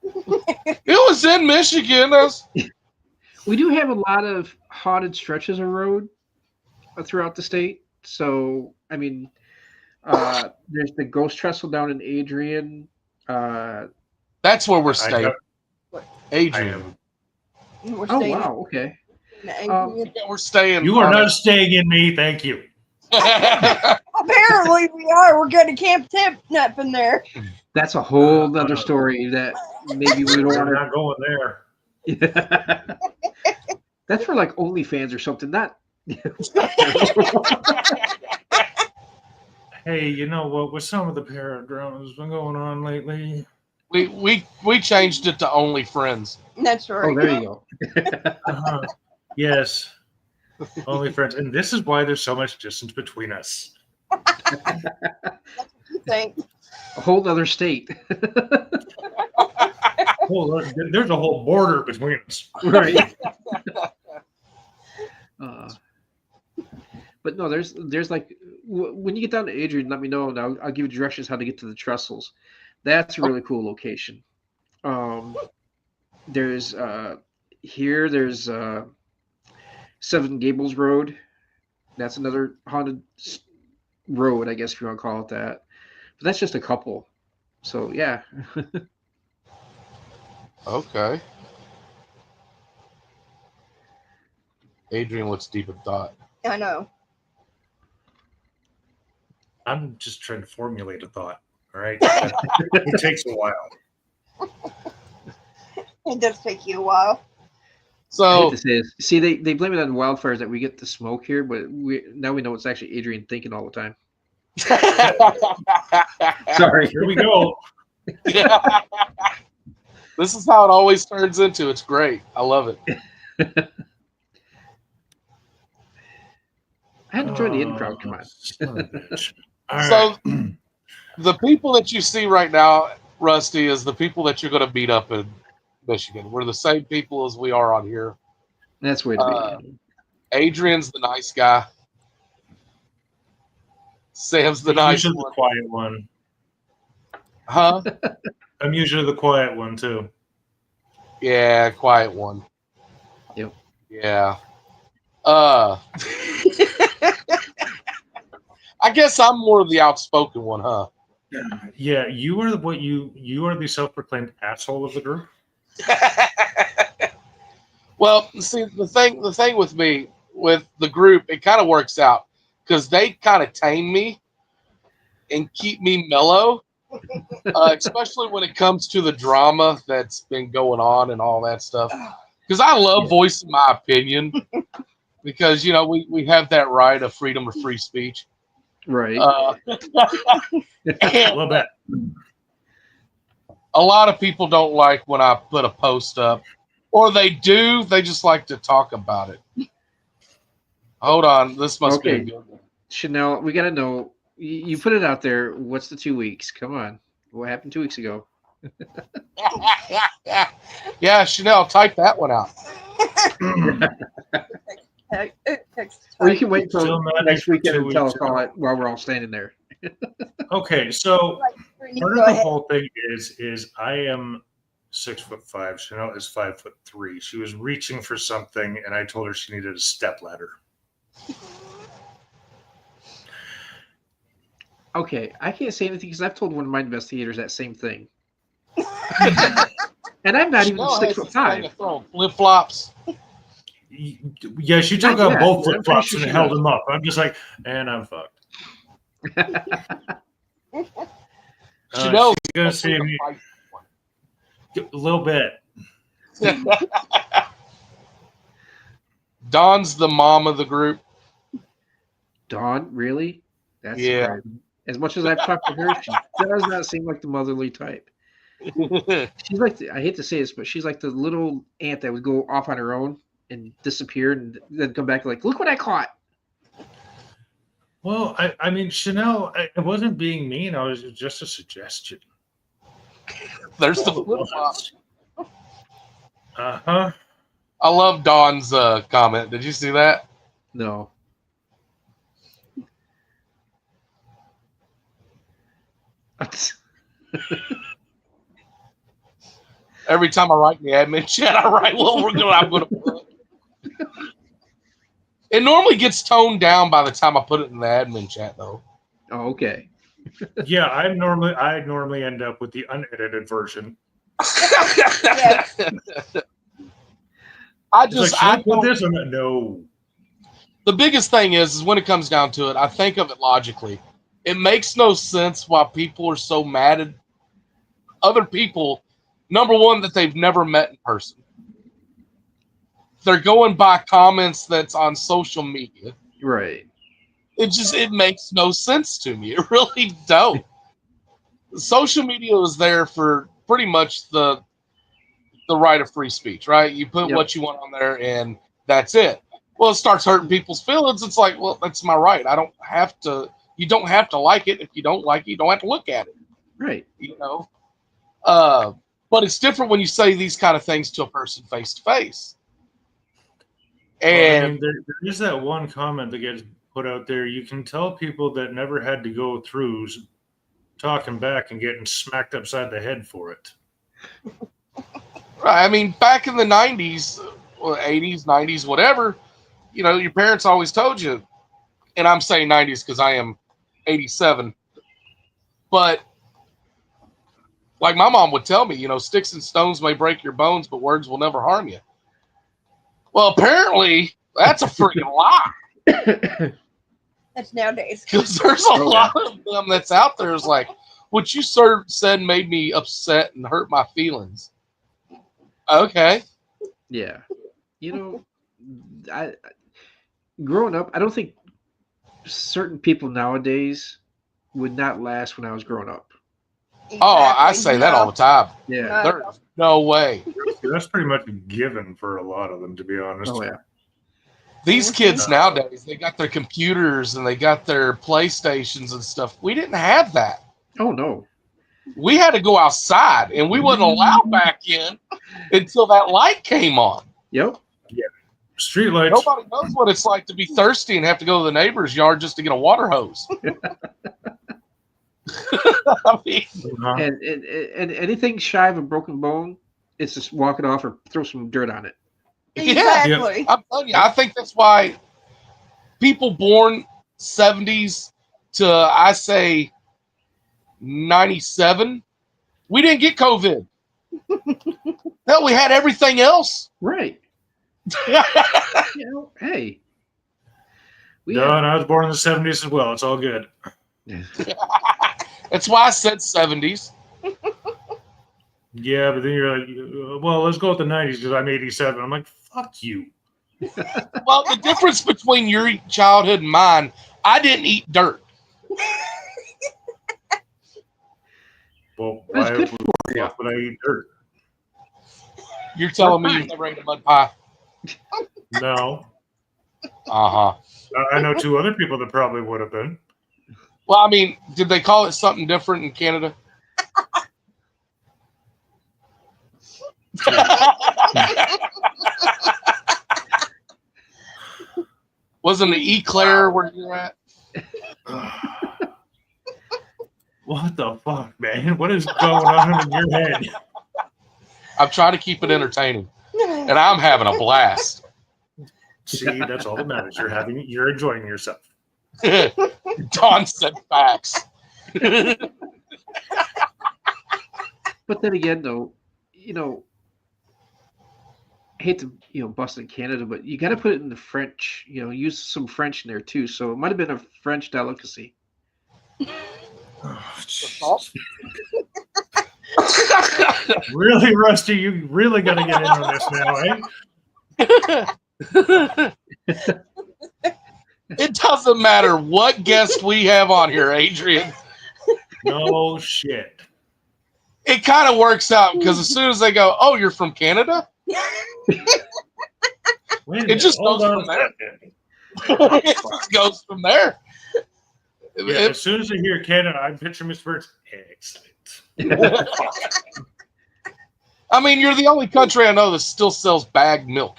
It was in Michigan. We do have a lot of haunted stretches of road throughout the state. So I mean, there's the Ghost Trestle down in Adrian. That's where we're staying. I Adrian. am. We're Oh staying wow, okay. in Adrian. Yeah, we're staying. You are on not staying in me. Thank you. Apparently we are. We're going to Camp Tip up in there. That's a whole other story that maybe we don't We're want not going there. to. That's for like OnlyFans or something. Not. Hey, you know what? With some of the paradramas been going on lately, we changed it to Only Friends. That's right. Oh, there you go. yes, only friends, and this is why there's so much distance between us. You think? A whole other state. Well, there's a whole border between us. Right. But no, there's like when you get down to Adrian, let me know, and I'll give you directions how to get to the Trestles. That's a really cool location. There's there's Seven Gables Road. That's another haunted road, I guess if you want to call it that. But that's just a couple. So yeah. Okay. Adrian looks deep in thought. I know. I'm just trying to formulate a thought. All right, it takes a while. It does take you a while. I So hate to say this. See, they blame it on wildfires that we get the smoke here, but now we know it's actually Adrian thinking all the time. Sorry. Here we go. This is how it always turns into. It's great. I love it. I had to join the in crowd. Come on. Son of a bitch. All right. So the people that you see right now, Rusty, is the people that you're going to beat up in Michigan. We're the same people as we are on here. That's way to be. Adrian's the nice guy. Sam's the I'm nice usually one. the quiet one. Huh? I'm usually the quiet one too. Yeah, quiet one. Yep. Yeah. I guess I'm more of the outspoken one, huh? Yeah, you are you are the self-proclaimed asshole of the group. Well, see, the thing with me, with the group, it kind of works out because they kind of tame me and keep me mellow, especially when it comes to the drama that's been going on and all that stuff. Because I love voicing my opinion because, you know, we have that right of freedom of free speech. Right. And Love that. a lot of people don't like when I put a post up Or they do. They just like to talk about it. Hold on. This must be a Okay. good one. Chanel, we got to know. You put it out there. What's the 2 weeks? Come on. What happened 2 weeks ago? Yeah, Chanel, type that one out. Or you can wait until Still not next for weekend 2 and tell us weeks. all that while we're all standing there. Okay, so Brittany, part go of the ahead. whole thing is I am 6'5". Chanel is 5'3". She was reaching for something, and I told her she needed a step ladder. Okay, I can't say anything because I've told one of my investigators that same thing. And I'm not even Chanel has 6'5". this thing of flip flops. Yeah, she took Not out yet, both but I'm flip flops pretty sure and she held does. them up. I'm just like, and I'm fucked. Chanel, She's gonna see me a little bit. Dawn's the mom of the group. Dawn, really? That's Yeah. surprising. As much as I've talked to her, she does not seem like the motherly type. She's like, I hate to say this, but she's like the little ant that would go off on her own and disappear and then come back like, look what I caught. Well, I mean, Chanel, I wasn't being mean. I was just a suggestion. There's the flip flops. Uh-huh. I love Dawn's comment. Did you see that? No. Every time I write in the admin chat, I write what I'm gonna put. It normally gets toned down by the time I put it in the admin chat, though. Oh, okay. Yeah, I normally end up with the unedited version. Yes. I It's like, just, should I I put don't, this? I'm like, no. the biggest thing is when it comes down to it, I think of it logically. It makes no sense why people are so mad at other people. Number one, that they've never met in person. They're going by comments that's on social media. Right. It makes no sense to me. It really don't. Social media is there for pretty much the right of free speech, right? You put Yep. what you want on there and that's it. Well, it starts hurting people's feelings. It's like, well, that's my right. You don't have to like it. If you don't like it, you don't have to look at it. Right. You know? But it's different when you say these kind of things to a person face to face. And Well, I mean, there is that one comment that gets put out there. You can tell people that never had to go through talking back and getting smacked upside the head for it. right, I mean, back in the 90s, or 80s, 90s, whatever, your parents always told you, and I'm saying 90s because I am 87, but like my mom would tell me, sticks and stones may break your bones, but words will never harm you. Well, apparently, that's a freaking lie. That's nowadays. Because there's a lot of them that's out there is like, what you said made me upset and hurt my feelings. Okay. Yeah. I growing up, I don't think certain people nowadays would not last when I was growing up. Oh, I say that all the time. Yeah. There's no way. That's pretty much a given for a lot of them, to be honest. Oh, yeah. These kids nowadays, they got their computers and they got their PlayStations and stuff. We didn't have that. Oh, no. We had to go outside, and we wasn't allowed back in until that light came on. Yep. Street lights. Nobody knows what it's like to be thirsty and have to go to the neighbor's yard just to get a water hose. I mean, And anything shy of a broken bone, it's just walk it off or throw some dirt on it. Exactly. I'm telling you, I think that's why people born 70s to, I say, 97, we didn't get COVID. Hell, we had everything else. Right. Hey. No, and I was born in the 70s as well. It's all good. That's why I said 70s. Yeah, but then you're like, well, let's go with the 90s because I'm 87. I'm like, fuck you. Well, the difference between your childhood and mine, I didn't eat dirt. Well, That's why good would I eat dirt? You're telling me you've never ate a mud pie? No. Uh-huh. I know two other people that probably would have been. Well, I mean, did they call it something different in Canada? Wasn't it eclair where you're at? What the fuck, man? What is going on in your head? I'm trying to keep it entertaining, and I'm having a blast. See, that's all that matters. You're enjoying yourself. Don said facts. But then again, though, I hate to bust in Canada, but you got to put it in the French. Use some French in there too. So it might have been a French delicacy. Oh, really, Rusty? You really got to get in on this now, eh? It doesn't matter what guest we have on here, Adrian. No shit. It kind of works out because as soon as they go, "Oh, you're from Canada," it just goes from there. It just goes from there. Yeah, as soon as I hear Canada, I'm picturing Mr. Burns. Excellent. I mean, you're the only country I know that still sells bagged milk.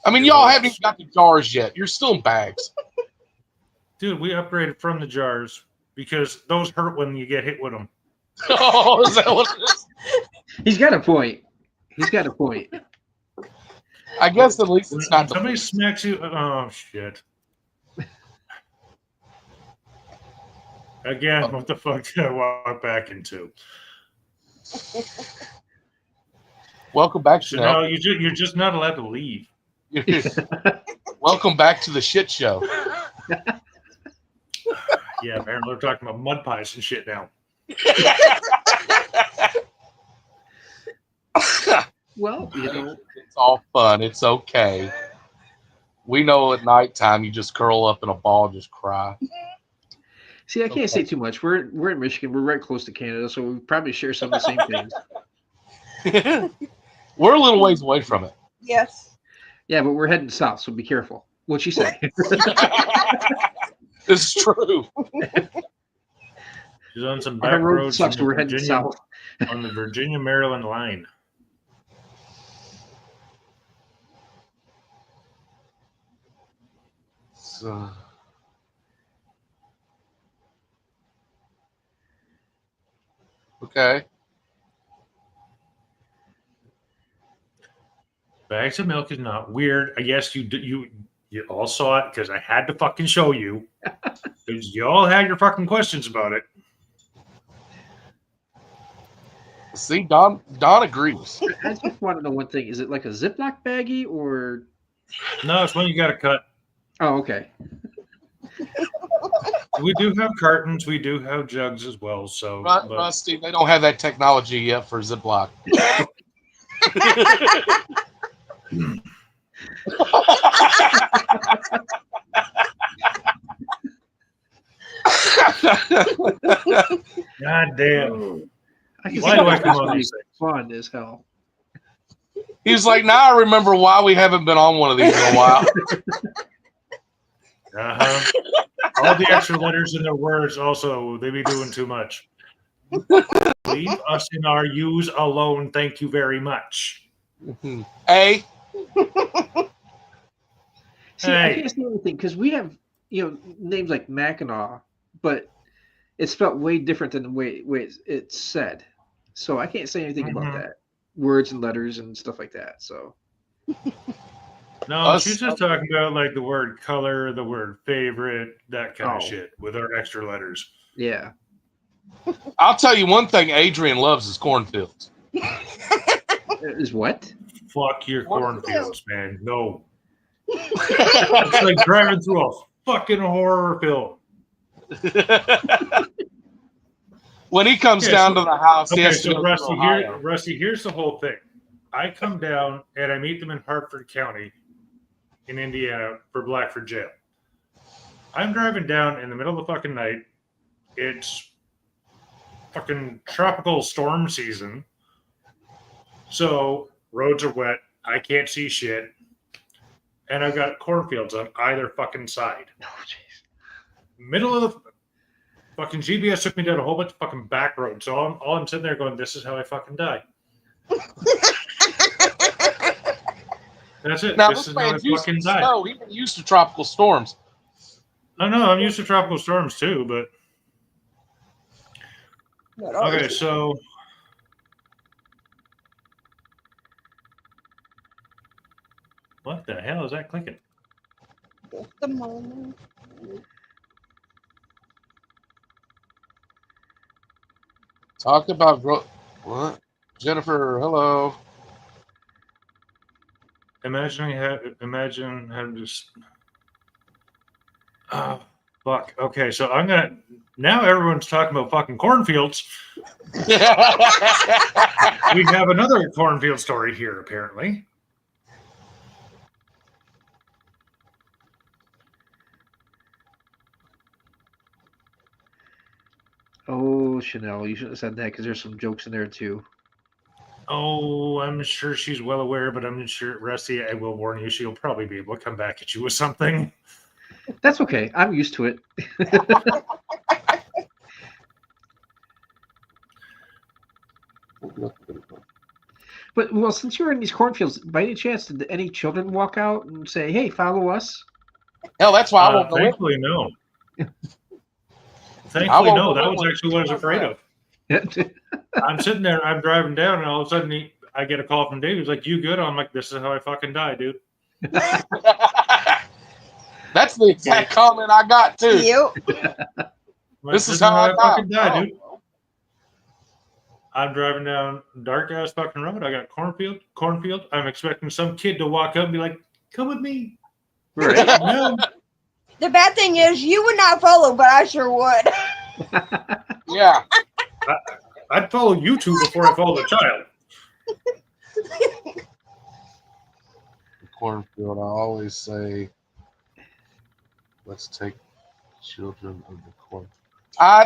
I mean, y'all haven't even got the jars yet. You're still in bags. Dude, we upgraded from the jars because those hurt when you get hit with them. Oh, is that what it is? He's got a point. I guess at least it's not. Somebody smacks you. Oh, shit. Again, what the fuck did I walk back into? Welcome back, So Chanel. no, you're just not allowed to leave. Welcome back to the shit show. Yeah, apparently we're talking about mud pies and shit now. Well, It's all fun. It's okay. We know at nighttime you just curl up in a ball and just cry. see, I can't say too much. We're in Michigan. We're right close to Canada, so we probably share some of the same things. We're a little ways away from it. Yes. Yeah, but we're heading south, so be careful. What'd you say? This is true. She's on some Our back road roads sucks, in the we're heading south. on the Virginia-Maryland line. So, okay. Bags of milk is not weird. I guess you all saw it because I had to fucking show you. Because you all had your fucking questions about it. See, Don agrees. I just want to know one thing. Is it like a Ziploc baggie or? No, it's one you got to cut. Oh, okay. We do have cartons. We do have jugs as well. So, but Rusty, they don't have that technology yet for Ziploc. God damn. Why do I come on these things? Fun as hell. He was like, now I remember why we haven't been on one of these in a while. All the extra letters in their words also, they be doing too much. Leave us in our use alone. Thank you very much. A. See, I can't say anything because we have names like Mackinac, but it's spelled way different than the way it's said. So I can't say anything about that. Words and letters and stuff like that. So no, she's just talking about like the word color, the word favorite, that kind of shit with our extra letters. Yeah. I'll tell you one thing Adrian loves is cornfields. Is what? Fuck your cornfields, man. No. It's like driving through a fucking horror film. When he comes down to the house, he has to go to Rusty, here's the whole thing. I come down and I meet them in Hartford County in Indiana for Blackford Jail. I'm driving down in the middle of the fucking night. It's fucking tropical storm season. So roads are wet. I can't see shit. And I've got cornfields on either fucking side. Oh, jeez. Middle of the fucking GPS took me down a whole bunch of fucking back roads. So I'm sitting there going, this is how I fucking die. That's it. Now, This this is how I man's used fucking to die. snow. He's been used to tropical storms. I know, I'm used to tropical storms too, but okay, so what the hell is that clicking? Just a moment. Talk about what? Jennifer, hello. Imagine having this. Oh, fuck. Okay, so I'm gonna. Now everyone's talking about fucking cornfields. We have another cornfield story here, apparently. Oh, Chanel, you shouldn't have said that because there's some jokes in there too. Oh, I'm sure she's well aware, but I'm sure, Rusty, I will warn you, she'll probably be able to come back at you with something. That's okay. I'm used to it. But well, since you're in these cornfields, by any chance did any children walk out and say, "Hey, follow us"? Hell, that's why I won't go in. Thankfully, no. Thankfully, no. That was actually what I was afraid of. I'm sitting there, I'm driving down, and all of a sudden I get a call from Dave. He's like, "You good?" I'm like, "This is how I fucking die, dude." That's the exact comment I got too. Yep. Like, This is how I fucking die, die. dude. I'm driving down dark ass fucking road. I got cornfield. I'm expecting some kid to walk up and be like, "Come with me." Right. No. The bad thing is, you would not follow, but I sure would. Yeah. I'd follow you two before I follow the child. Cornfield, I always say, let's take children of the corn.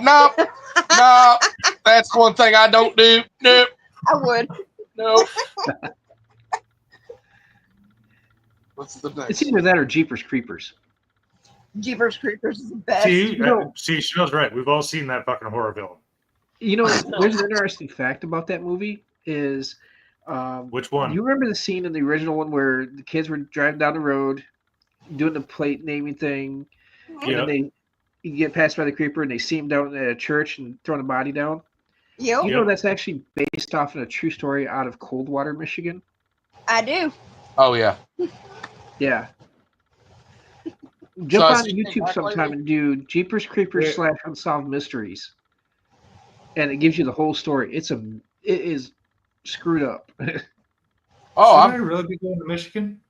No, that's one thing I don't do. Nope, I would. nope. What's the next? It's either that or Jeepers Creepers. Jeepers Creepers is the best. See, Chanel's right. We've all seen that fucking horror film. You know, there's an interesting fact about that movie is Which one? you remember the scene in the original one where the kids were driving down the road doing the plate naming thing, and Yep. then you get passed by the creeper and they see him down at a church and throwing a body down. Yep. You know that's actually based off of a true story out of Coldwater, Michigan. I do. Oh yeah. Yeah. Jump I on see YouTube that sometime lately. and do Jeepers Creepers / Unsolved Mysteries, and it gives you the whole story. It is screwed up. Oh, Should I really be going to Michigan?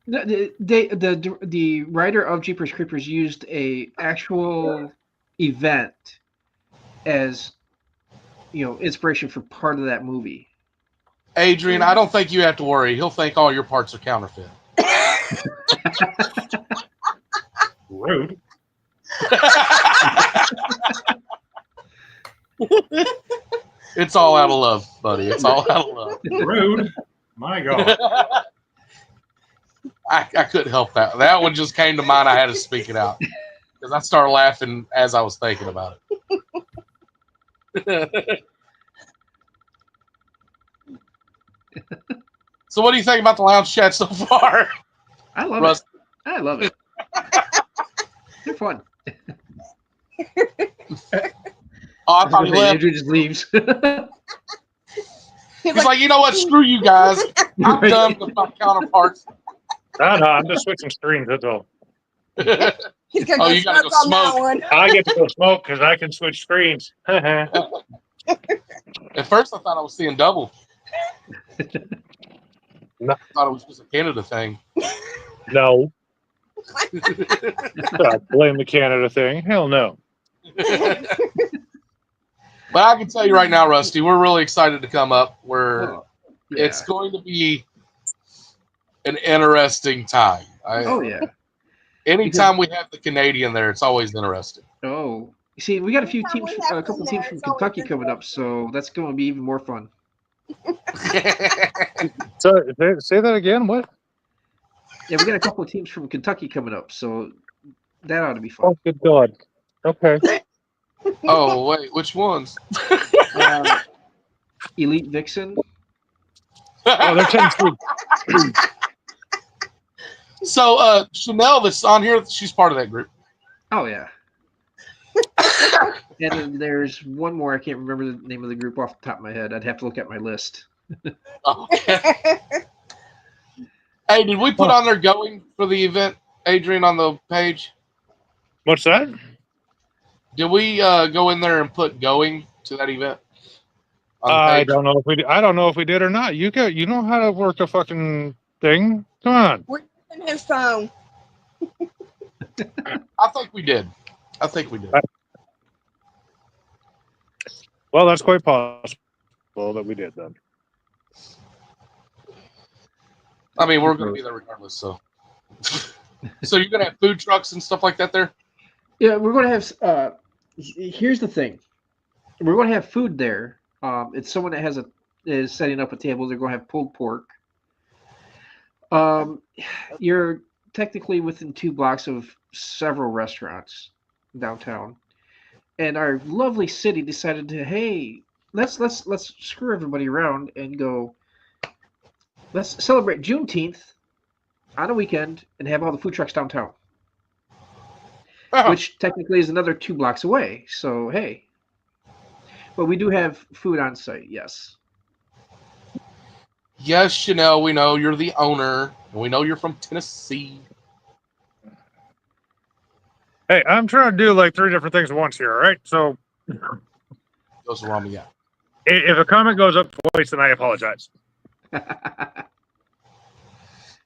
No, the writer of Jeepers Creepers used a actual event as inspiration for part of that movie. Adrian, I don't think you have to worry. He'll think all your parts are counterfeit. Rude. It's all out of love, buddy. It's all out of love. Rude. My God. I couldn't help that. That one just came to mind. I had to speak it out because I started laughing as I was thinking about it. So, what do you think about the lounge chat so far? I love Russ? it. I love it. They're fun. Oh, I thought he left. Andrew just leaves. He's like, you know what? Screw you guys. I'm Right. done with my counterparts. No, I'm just switching screens. That's all. He's gonna Oh, go you gotta go smoke on that smoke. one. I get to go smoke because I can switch screens. At first, I thought I was seeing double. No. I thought it was just a Canada thing. No. I blame the Canada thing. Hell no. But I can tell you right now, Rusty, we're really excited to come up. Yeah. It's going to be an interesting time. Oh yeah. Anytime we have the Canadian there, it's always interesting. Oh, you see, we got a few teams, we have a couple them teams there, from it's always Kentucky good coming to up, so that's going to be even more fun. So say that again. What? Yeah, we got a couple of teams from Kentucky coming up, so that ought to be fun. Oh, good God. Okay. Oh wait, which ones? Elite Vixen. Oh, they're Tennessee. So Chanel that's on here, she's part of that group. Oh yeah. And then there's one more. I can't remember the name of the group off the top of my head. I'd have to look at my list. Okay. Hey, did we put on there going for the event, Adrian, on the page? What's that? Did we go in there and put going to that event? On the I page? don't know if we. I don't know if we did or not. You know how to work a fucking thing. Come on. We're using his phone. I think we did. Well, that's quite possible that we did then. I mean, we're going to be there regardless. So, so you're going to have food trucks and stuff like that there? Yeah, we're going to have. Here's the thing. We're going to have food there. It's someone that is setting up a table. They're going to have pulled pork. You're technically within 2 blocks of several restaurants downtown, and our lovely city decided to, hey, let's screw everybody around and go. Let's celebrate Juneteenth on a weekend and have all the food trucks downtown, which technically is another 2 blocks away. So hey, but we do have food on site. Yes. Yes, Chanel, we know you're the owner, and we know you're from Tennessee. Hey, I'm trying to do like 3 different things at once here. All right. So Goes wrong with that. if a comment goes up twice, then I apologize.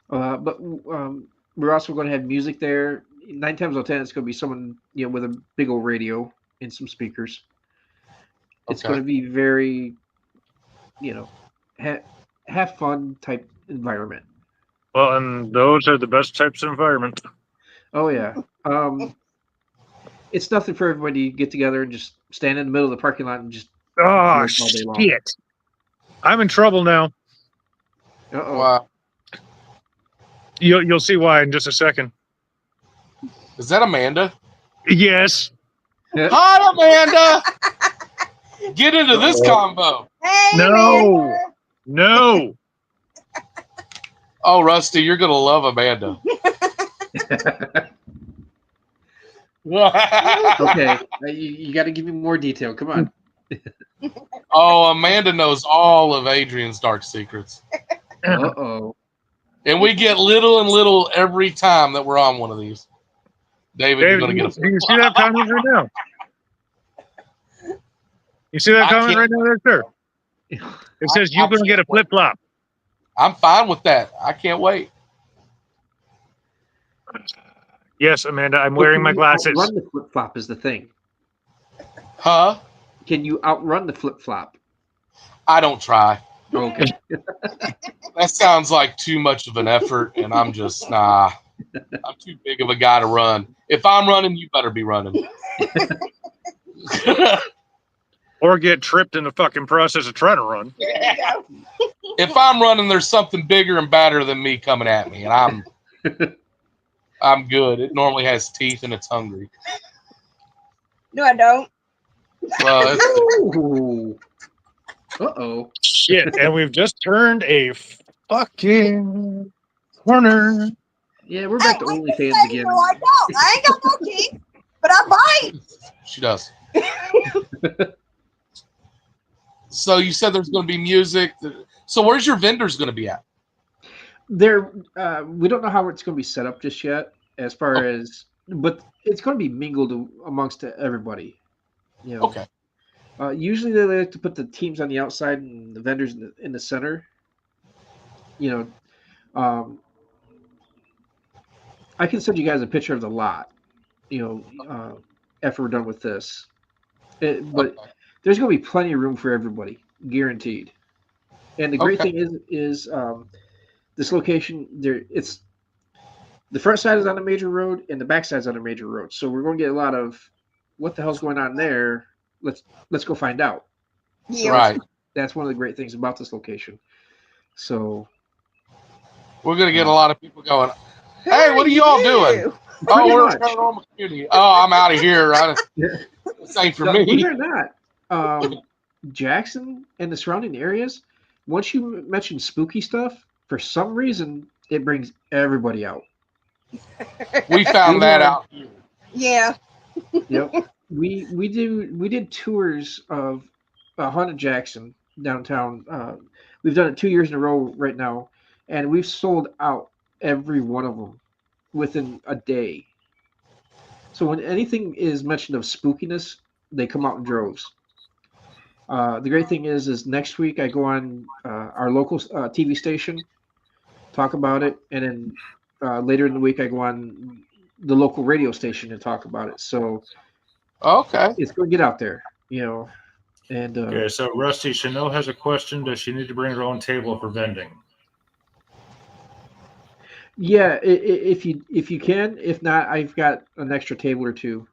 But we're also going to have music there. 9 times out of 10, it's going to be someone with a big old radio and some speakers. It's going to be very, have fun type environment. Well, and those are the best types of environment. Oh yeah. It's nothing for everybody to get together and just stand in the middle of the parking lot and just. Oh shit! I'm in trouble now. Uh-oh. Wow. You'll see why in just a second. Is that Amanda? Yes. Hi, Amanda. Get into this combo. Hey, No. Amanda. No. Oh, Rusty, you're gonna love Amanda. Okay, you got to give me more detail. Come on. Oh, Amanda knows all of Adrian's dark secrets. Uh-oh. And we get little and little every time that we're on one of these. David, you're going to get you see that comment right now? You see that comment right now there, sir? It says you're going to get a flip-flop. I'm fine with that. I can't wait. Yes, Amanda, I'm wearing my glasses. Outrun the flip-flop is the thing. Huh? Can you outrun the flip-flop? I don't try. Okay. That sounds like too much of an effort, and I'm just, nah. I'm too big of a guy to run. If I'm running, you better be running. Or get tripped in the fucking process of trying to run. If I'm running, there's something bigger and badder than me coming at me, and I'm good. It normally has teeth and it's hungry. No, I don't. Well, Ooh. Uh-oh. Shit, and we've just turned a fucking corner. Yeah, we're back to OnlyFans again. No, I don't. I ain't got no teeth, but I bite. she does. So you said there's going to be music. So where's your vendors going to be at? We don't know how it's going to be set up just yet, as far as, but it's going to be mingled amongst everybody. Okay. Usually they like to put the teams on the outside and the vendors in the center. I can send you guys a picture of the lot. After we're done with this, but there's going to be plenty of room for everybody, guaranteed. And the great thing is this location there. It's the front side is on a major road and the back side is on a major road. So we're going to get a lot of what the hell's going on there. Let's go find out. Yeah. Right. That's one of the great things about this location. So We're gonna get a lot of people going. Hey, what are you all doing? Oh, Pretty we're a much. paranormal community. Oh, I'm out of here. This ain't for Believe me. it or not, Jackson and the surrounding areas, once you mention spooky stuff, for some reason, it brings everybody out. We found that out here. Yeah. Yep. We did tours of haunted Jackson downtown. We've done it 2 years in a row right now, and we've sold out every one of them within a day. So when anything is mentioned of spookiness, they come out in droves. The great thing is next week I go on our local TV station, talk about it, and then later in the week I go on the local radio station and talk about it. So Okay. it's going to get out there, you know. And Okay, so Rusty, Chanel has a question. Does she need to bring her own table for vending? yeah, if you can, if not, I've got an extra table or two.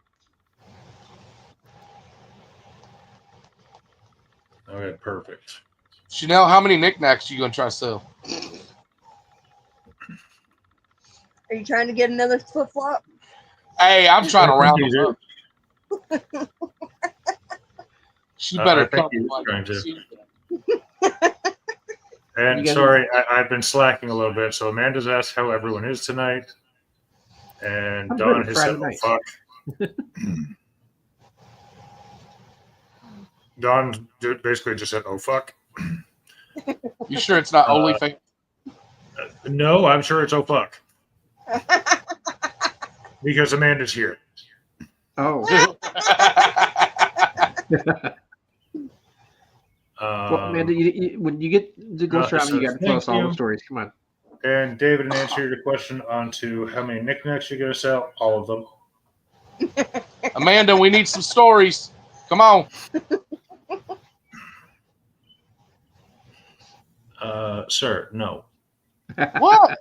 Okay, perfect. Chanel, how many knickknacks are you gonna try to sell? Are you trying to get another flip flop? Hey, I'm trying to I round think them he's- up. She better I think come. he was like trying to. she- And You guys sorry, I've been slacking a little bit. So Amanda's asked how everyone is tonight. And I'm Don good has said, Friday oh, night. fuck. Don basically just said, oh, fuck. You sure it's not OnlyFans? No, I'm sure it's oh, fuck. Because Amanda's here. Oh, well, Amanda, when you get to Ghost Round, you got to tell us all the stories. Come on. And David, and answer your question on to how many knickknacks you're going to sell, all of them. Amanda, we need some stories. Come on. Sir, no. What?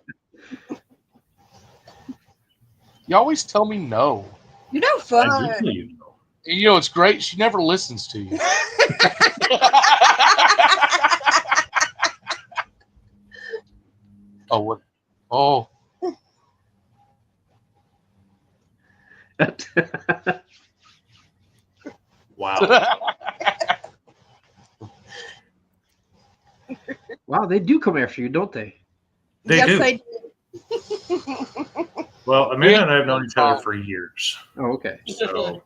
You always tell me no. You know, I fun. do tell you no. And you know it's great. She never listens to you. Oh, what? Oh, Wow. Wow, they do come after you, don't they? They yes, do. I do. Well, Amanda and I have known each other for years. Oh, okay. So,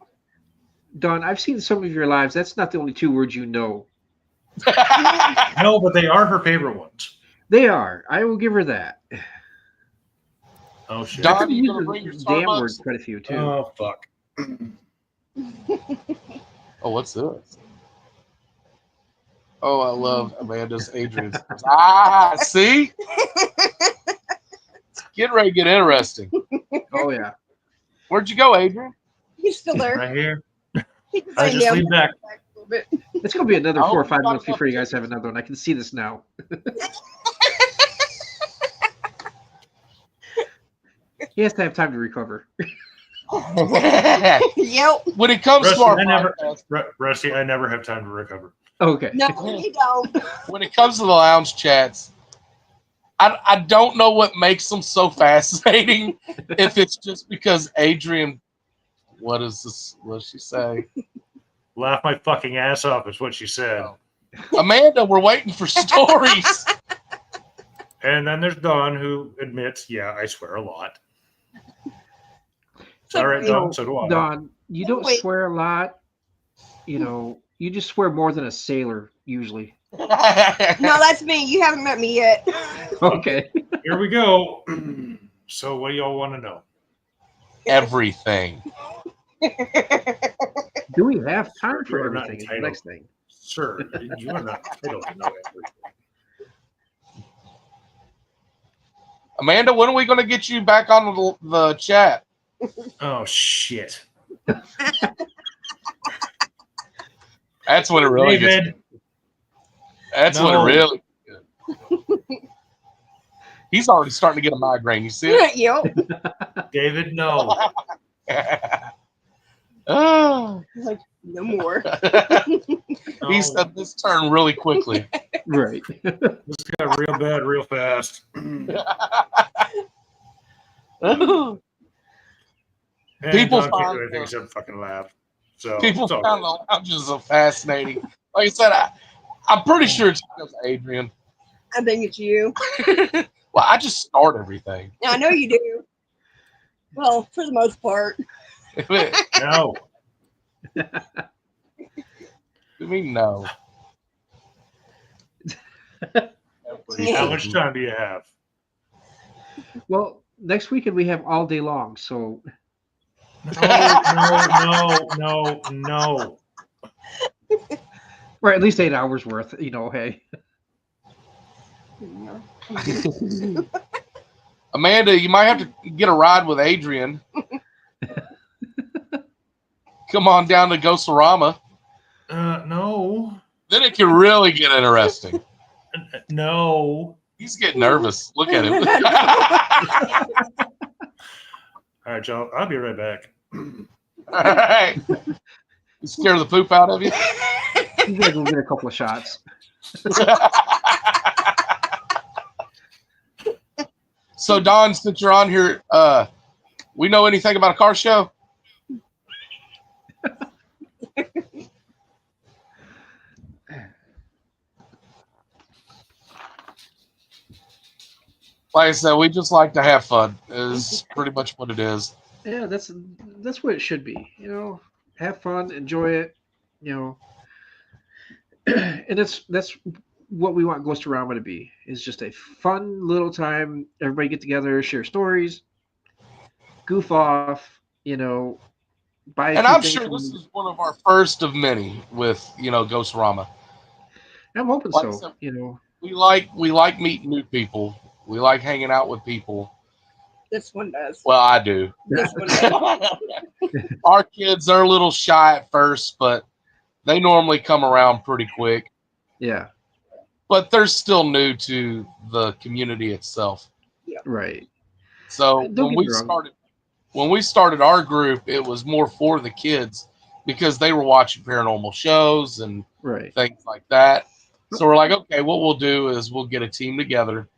Don, I've seen some of your lives. That's not the only two words you know. no, but they are her favorite ones. They are. I will give her that. Oh, shit. Don, I've you used gonna the bring your damn word Starbucks? quite a few, too. Oh, fuck. Oh, what's this? Oh, I love Amanda's Adrian's. Ah, see? It's getting ready to get interesting. Oh, yeah. Where'd you go, Adrian? He's still there. Right here. He can I say just no. lean back. A little bit. It's going to be another I 4 or hope 5 you months talk before you about guys have another one. I can see this now. He has to have time to recover. Yep. When it comes Rusty, to our I never, podcast, Rusty, I never have time to recover. Okay. No, he don't. when it comes to the lounge chats, I don't know what makes them so fascinating. If it's just because Adrian, what is this? What does she say? Laugh my fucking ass off is what she said. Amanda, we're waiting for stories. And then there's Dawn, who admits, yeah, I swear a lot. It's all right, Dawn, so do I. Don, you don't Wait. swear a lot. You know, you just swear more than a sailor, usually. No, that's me. You haven't met me yet. Okay. Here we go. So what do y'all want to know? Everything. Do we have time You for are not everything? Is the entitled. next thing. Sir, you are not entitled to know everything. Amanda, when are we going to get you back on the chat? Oh, shit. That's when it really gets. David, That's when No. it really. He's already starting to get a migraine. You see it? Yep. David, no. Oh. Like, no more. He said this turned really quickly. Right. This got real bad real fast. And People Don can't find do anything except fucking laugh. So People it's all found good. the lounges so fascinating. Like I said, I'm pretty sure it's because of Adrian. I think it's you. Well, I just start everything. I know you do. Well, for the most part. No. I mean, no. How much time do you have? Well, next weekend we have all day long, so No. or at least 8 hours worth. Hey. Amanda, you might have to get a ride with Adrian. Come on down to Ghosterama. No. Then it can really get interesting. No. He's getting nervous. Look at him. All right, y'all. I'll be right back. All right. You scare the poop out of you? You gotta go get a couple of shots. So, Don, since you're on here, we know anything about a car show? Like I said, we just like to have fun. Is pretty much what it is. Yeah, that's what it should be. Have fun, enjoy it. And that's what we want Ghosterama to be. Is just a fun little time. Everybody get together, share stories, goof off. Buy. And I'm sure this is one of our first of many with Ghosterama. I'm hoping Like I so. said, we like meeting new people. We like hanging out with people. This one does. Well, I do. This one does. Our kids are a little shy at first, but they normally come around pretty quick. Yeah. But they're still new to the community itself. Right. So Don't get me wrong. when we started our group, it was more for the kids because they were watching paranormal shows and Right. things like that. So we're like, okay, what we'll do is we'll get a team together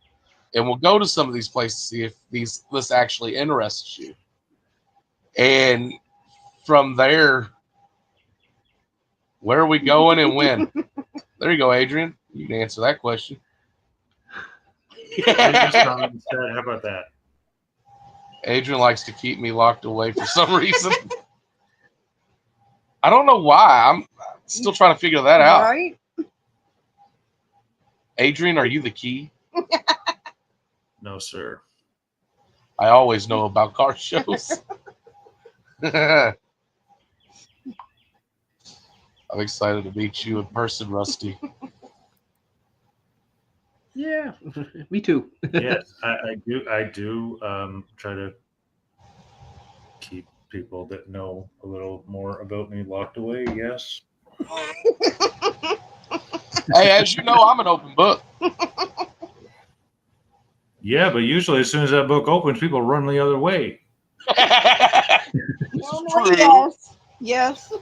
and we'll go to some of these places to see if this actually interests you. And from there, where are we going and when? There you go, Adrian. You can answer that question. How about that? Adrian likes to keep me locked away for some reason. I don't know why. I'm still trying to figure that out. Right? Adrian, are you the key? No, sir. I always know about car shows. I'm excited to meet you in person, Rusty. Yeah. Me too. Yes, I do try to keep people that know a little more about me locked away. Yes. Hey, as you know, I'm an open book. Yeah, but usually as soon as that book opens, people run the other way. Normally, yes. Yes.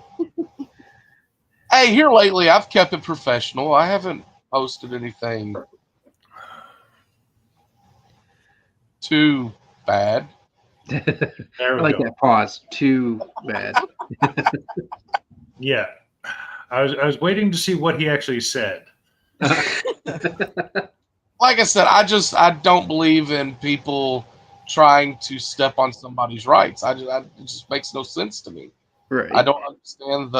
Hey, here lately, I've kept it professional. I haven't posted anything too bad. There I we like go. that pause. Too bad. Yeah, I was waiting to see what he actually said. Like I said, I don't believe in people trying to step on somebody's rights. It just makes no sense to me. Right. I don't understand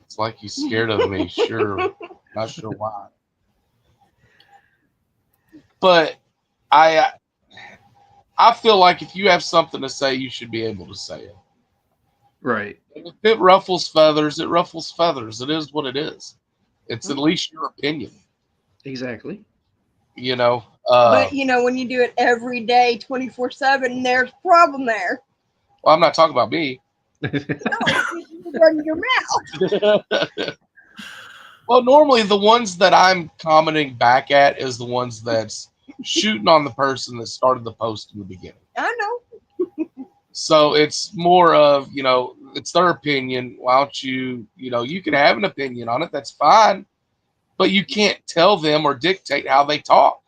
it's like he's scared of me. Sure. Not sure why. But I feel like if you have something to say, you should be able to say it. Right. And if it ruffles feathers, it ruffles feathers. It is what it is. It's at least your opinion. Exactly. But when you do it every day, 24/7, there's a problem there. Well, I'm not talking about me. No, you run your mouth. Well, normally the ones that I'm commenting back at is the ones that's shooting on the person that started the post in the beginning. I know. So it's more of, it's their opinion. Why don't you, you can have an opinion on it. That's fine. But you can't tell them or dictate how they talk.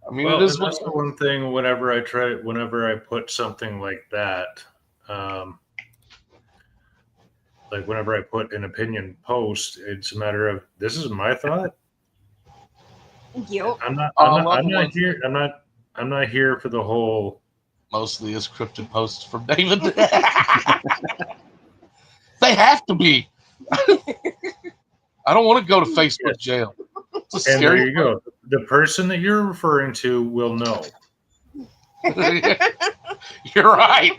I mean, Well, it is and that's the one thing. Whenever I put something like that, like whenever I put an opinion post, it's a matter of this is my thought. Yep. I'm not here. I'm not here for the whole. Mostly is cryptid posts from David. They have to be. I don't want to go to Facebook jail. It's a And scary there you go. The person that you're referring to will know. You're right.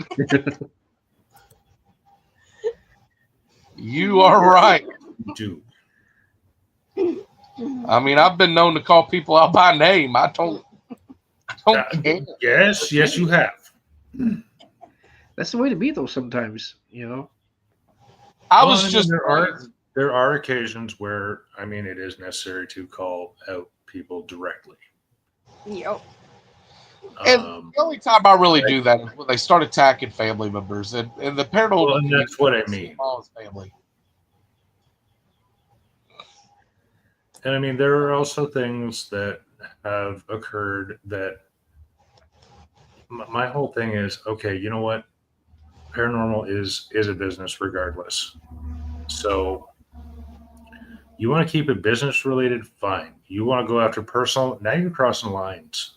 You are right. Do. I mean, I've been known to call people out by name. I don't care. Yes, you have. That's the way to be, though. Sometimes, I Well, was and just there are occasions where it is necessary to call out people directly. Yep. And the only time I really do that is when they start attacking family members, and the paranormal. Well, and that's what I mean. Family. And there are also things that have occurred that my whole thing is, okay, you know what? Paranormal is a business regardless. So you want to keep it business related, fine. You want to go after personal, now you're crossing lines.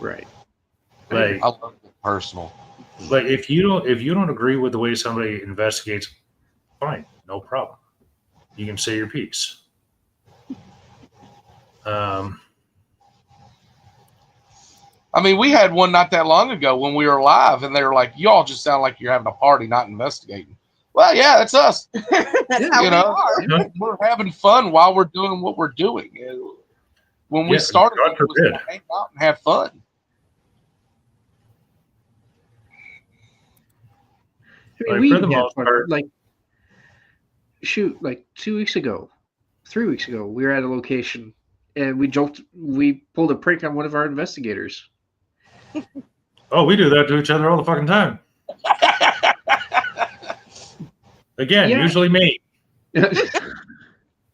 right. I love it personal. Like if you don't agree with the way somebody investigates, fine, no problem. You can say your piece. I mean, we had one not that long ago when we were live, and they were like, "Y'all just sound like you're having a party, not investigating." Well, yeah, that's us. That's how we are. We're having fun while we're doing what we're doing. When we started, God it was forbid. to hang out and have fun. I mean, Like, for we the had most fun. part- Like 3 weeks ago, we were at a location and we pulled a prank on one of our investigators. Oh, we do that to each other all the fucking time. Again, Yeah. usually me.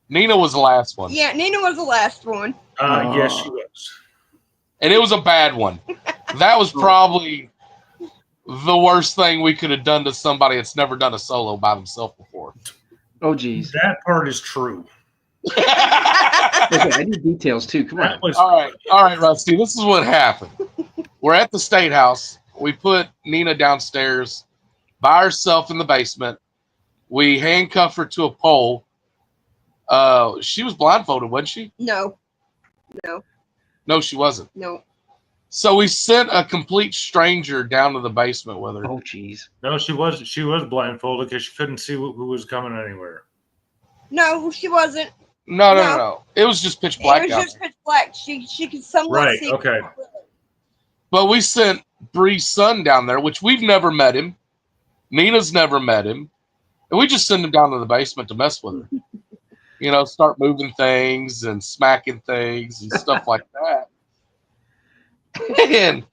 Nina was the last one, Yeah, Nina was the last one. Yes, she was. and it was a bad one. That was probably the worst thing we could have done to somebody that's never done a solo by themselves before. Oh, geez. That part is true. Okay, I need details too. Come on. That was All right, Rusty. This is what happened. We're at the State House. We put Nina downstairs by herself in the basement. We handcuffed her to a pole. She was blindfolded, wasn't she? No, No, she wasn't. no. So we sent a complete stranger down to the basement with her. Oh, geez. No, she was blindfolded because she couldn't see who was coming anywhere. No, she wasn't. No. It was just pitch black It was out just pitch black. She could somewhat Right, see. okay. But we sent Bree's son down there, which we've never met him. Nina's never met him. And we just send him down to the basement to mess with her. Start moving things and smacking things and stuff like that. And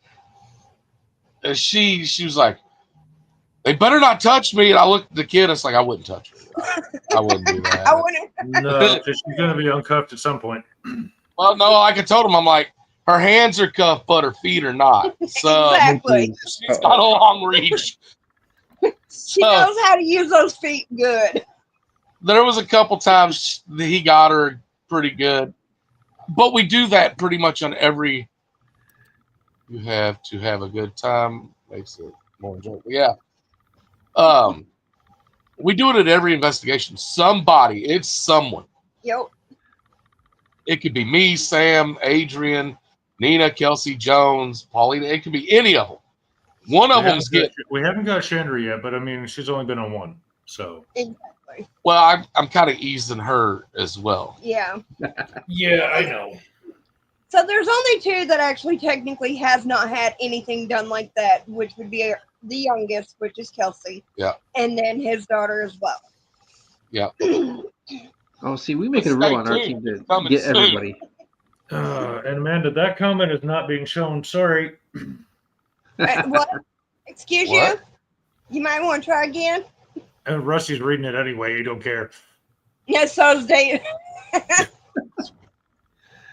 she was like, "They better not touch me." And I looked at the kid. It's like, I wouldn't touch her. I wouldn't do that. I wouldn't. No, because she's going to be uncuffed at some point. Well, no, like I told him, I'm like, her hands are cuffed, but her feet are not. So Exactly. she's got a long reach. She knows how to use those feet good. There was a couple times that he got her pretty good, but we do that pretty much on every. You have to have a good time. Makes it more enjoyable. Yeah. We do it at every investigation. It's someone. Yep. It could be me, Sam, Adrian, Nina, Kelsey, Jones, Paulina. It could be any of them. One of them's We haven't got Chandra yet, but she's only been on one. So Exactly. well, I'm kind of easing her as well. Yeah. yeah, I know. So there's only two that actually technically has not had anything done like that, which would be the youngest, which is Kelsey. Yeah. And then his daughter as well. Yeah. Oh, see, we make it a rule on our team to get everybody. And Amanda, that comment is not being shown. Sorry. What? Excuse What? you? You might want to try again. And Rusty's reading it anyway. You don't care. Yes, so is David.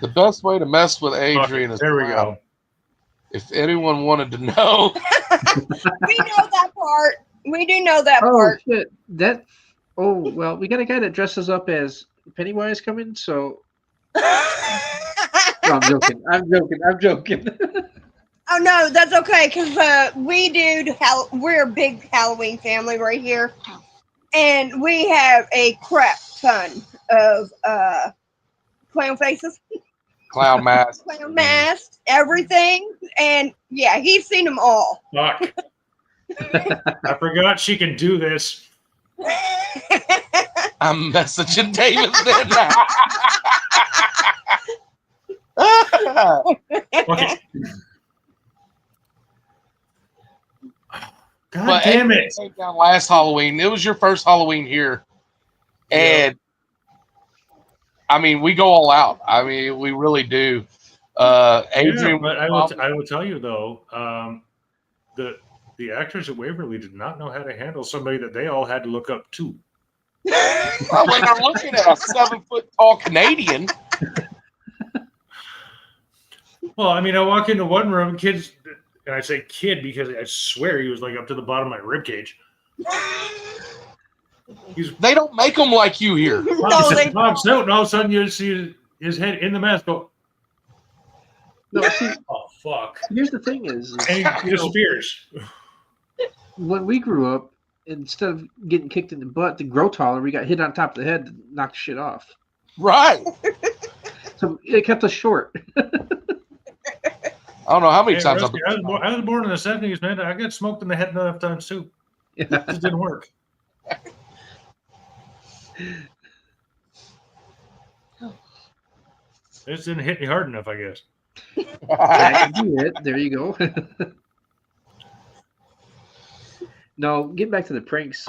The best way to mess with Adrian is There we clown. go. If anyone wanted to know, We know that part. We do know that Oh part. shit! Well, we got a guy that dresses up as Pennywise coming. So no, I'm joking. I'm joking. Oh no, that's okay because we're a big Halloween family right here, and we have a crap ton of clown faces, clown mask. clown masks, everything, and yeah, he's seen them all. Fuck. I forgot she can do this. I'm messaging David then now. Okay. God But damn Adrian it. came down last Halloween. It was your first Halloween here. And I mean, we go all out. I mean, we really do. Adrian, But I will tell you though, the actors at Waverly did not know how to handle somebody that they all had to look up to. well, when they're looking at a 7-foot tall Canadian, Well, I mean, I walk into one room, kids, and I say kid because I swear he was like up to the bottom of my rib cage. they don't make them like you here. No, they pops out, and all of a sudden you see his head in the mask go, No, see, oh fuck, here's the thing: is and he disappears. when we grew up, instead of getting kicked in the butt to grow taller, we got hit on top of the head to knock shit off. Right. So it kept us short. I don't know how many Hey, times Rusty, I was born in the 70s, man. I got smoked in the head enough times too. It just didn't work. It just didn't hit me hard enough, I guess. That could be it. There you go. No, getting back to the pranks.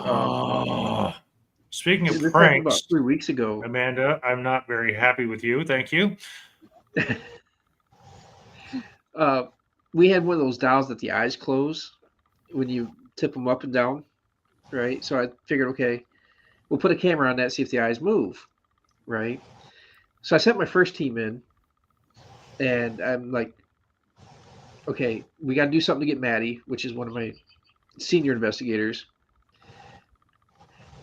Speaking we of were talking about pranks, 3 weeks ago. Amanda, I'm not very happy with you. Thank you. We had one of those dolls that the eyes close when you tip them up and down, right? So I figured, okay, we'll put a camera on that, see if the eyes move, right? So I sent my first team in, and I'm like, okay, we got to do something to get Maddie, which is one of my senior investigators.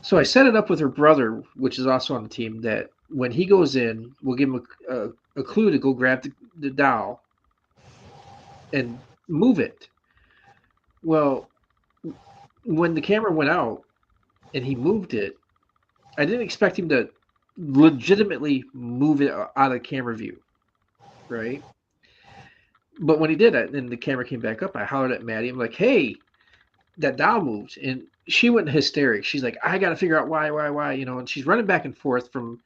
So I set it up with her brother, which is also on the team, that when he goes in, we'll give him a clue to go grab the doll and move it. Well, when the camera went out and he moved it, I didn't expect him to legitimately move it out of camera view, right? But when he did it, and the camera came back up, I hollered at Maddie. I'm like, hey, that doll moved. And she went hysterics. She's like, I got to figure out why, you know, and she's running back and forth from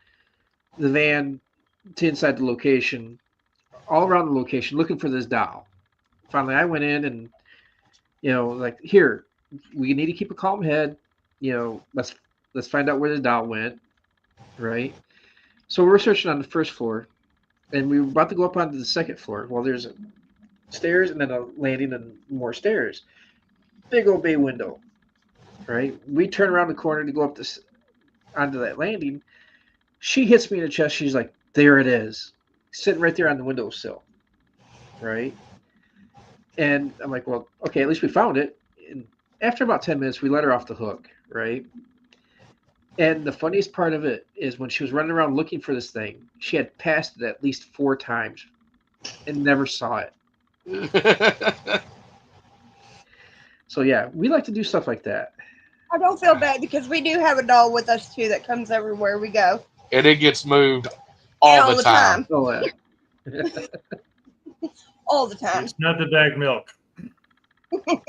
the van to inside the location, all around the location, looking for this doll. Finally, I went in and, you know, like, here, we need to keep a calm head. You know, let's find out where the doll went, right? So we're searching on the first floor, and we were about to go up onto the second floor. Well, there's stairs and then a landing and more stairs. Big old bay window, right? We turn around the corner to go up this onto that landing. She hits me in the chest. She's like, there it is, sitting right there on the windowsill, right? And I'm like, well, okay, at least we found it. And after about 10 minutes, we let her off the hook, right? And the funniest part of it is when she was running around looking for this thing, she had passed it at least 4 times and never saw it. So yeah, we like to do stuff like that. I don't feel bad because we do have a doll with us too that comes everywhere we go. And it gets moved all the time. Oh, All the time. It's not the bag milk. All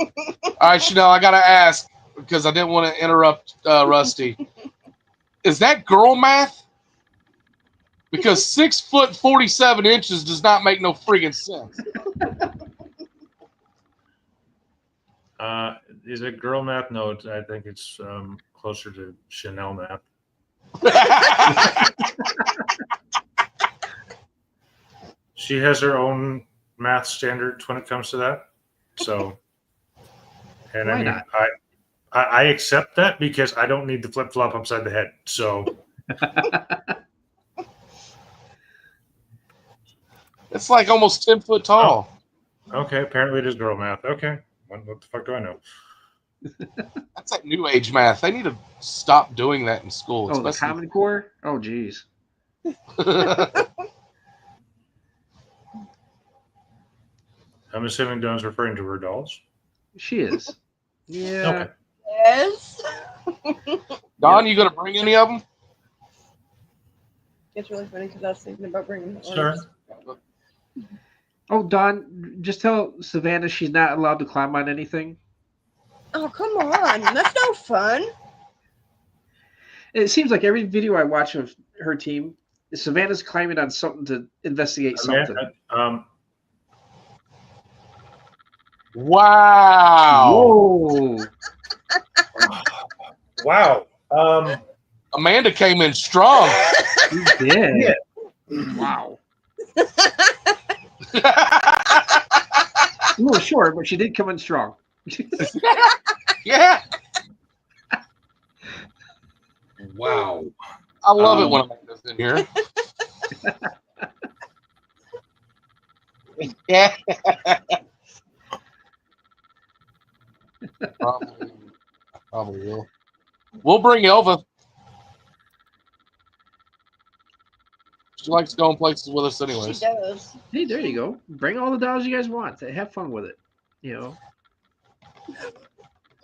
right, Chanel, I got to ask because I didn't want to interrupt Rusty. Is that girl math? Because 6 foot 47 inches does not make no friggin' sense. Is it girl math? No, I think it's closer to Chanel math. She has her own math standards when it comes to that. So, and Why I mean, not? I accept that because I don't need the flip flop upside the head. So It's like almost 10 foot tall. okay, apparently it is girl math. Okay, what the fuck do I know? That's like new age math. They need to stop doing that in school. Oh, the especially- Common Core? Oh, geez. I'm assuming Dawn's referring to her dolls. She is. Yeah. Okay. Yes. Don, you gonna bring any of them? It's really funny because I was thinking about bringing the Sure. orange. Oh, Don, just tell Savannah she's not allowed to climb on anything. Oh, come on. That's no fun. It seems like every video I watch of her team, Savannah's climbing on something to investigate something. Wow. Whoa. Wow. Amanda came in strong. She did. Wow. A little short, but she did come in strong. Yeah. Wow. I love it when Amanda's in here. Yeah. Probably will. We'll bring Elva. She likes going places with us She anyways. does. Hey, there you go. Bring all the dolls you guys want. Have fun with it. You know.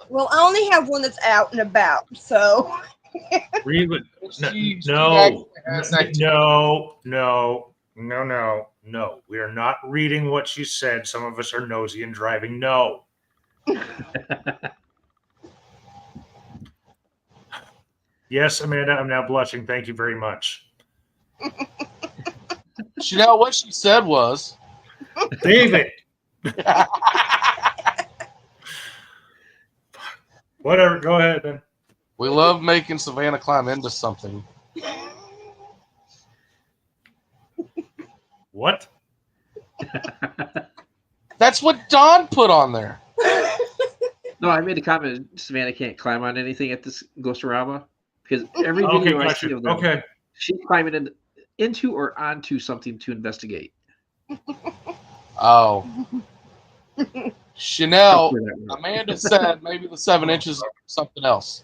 Well, I only have one that's out and about, so. Really? She No. has that- No. We are not reading what she said. Some of us are nosy and driving. No. Yes, Amanda, I'm now blushing. Thank you very much. Chanel, what she said was, David. Whatever. Go ahead, then. we love making Savannah climb into something. What? That's what Don put on there. No, I made a comment. Savannah can't climb on anything at this Ghostorama because every Okay, video I gotcha. see of them, Okay. she's climbing into or onto something to investigate. Oh. Chanel, I'll clear that one up. Amanda said maybe the 7 inches is something else.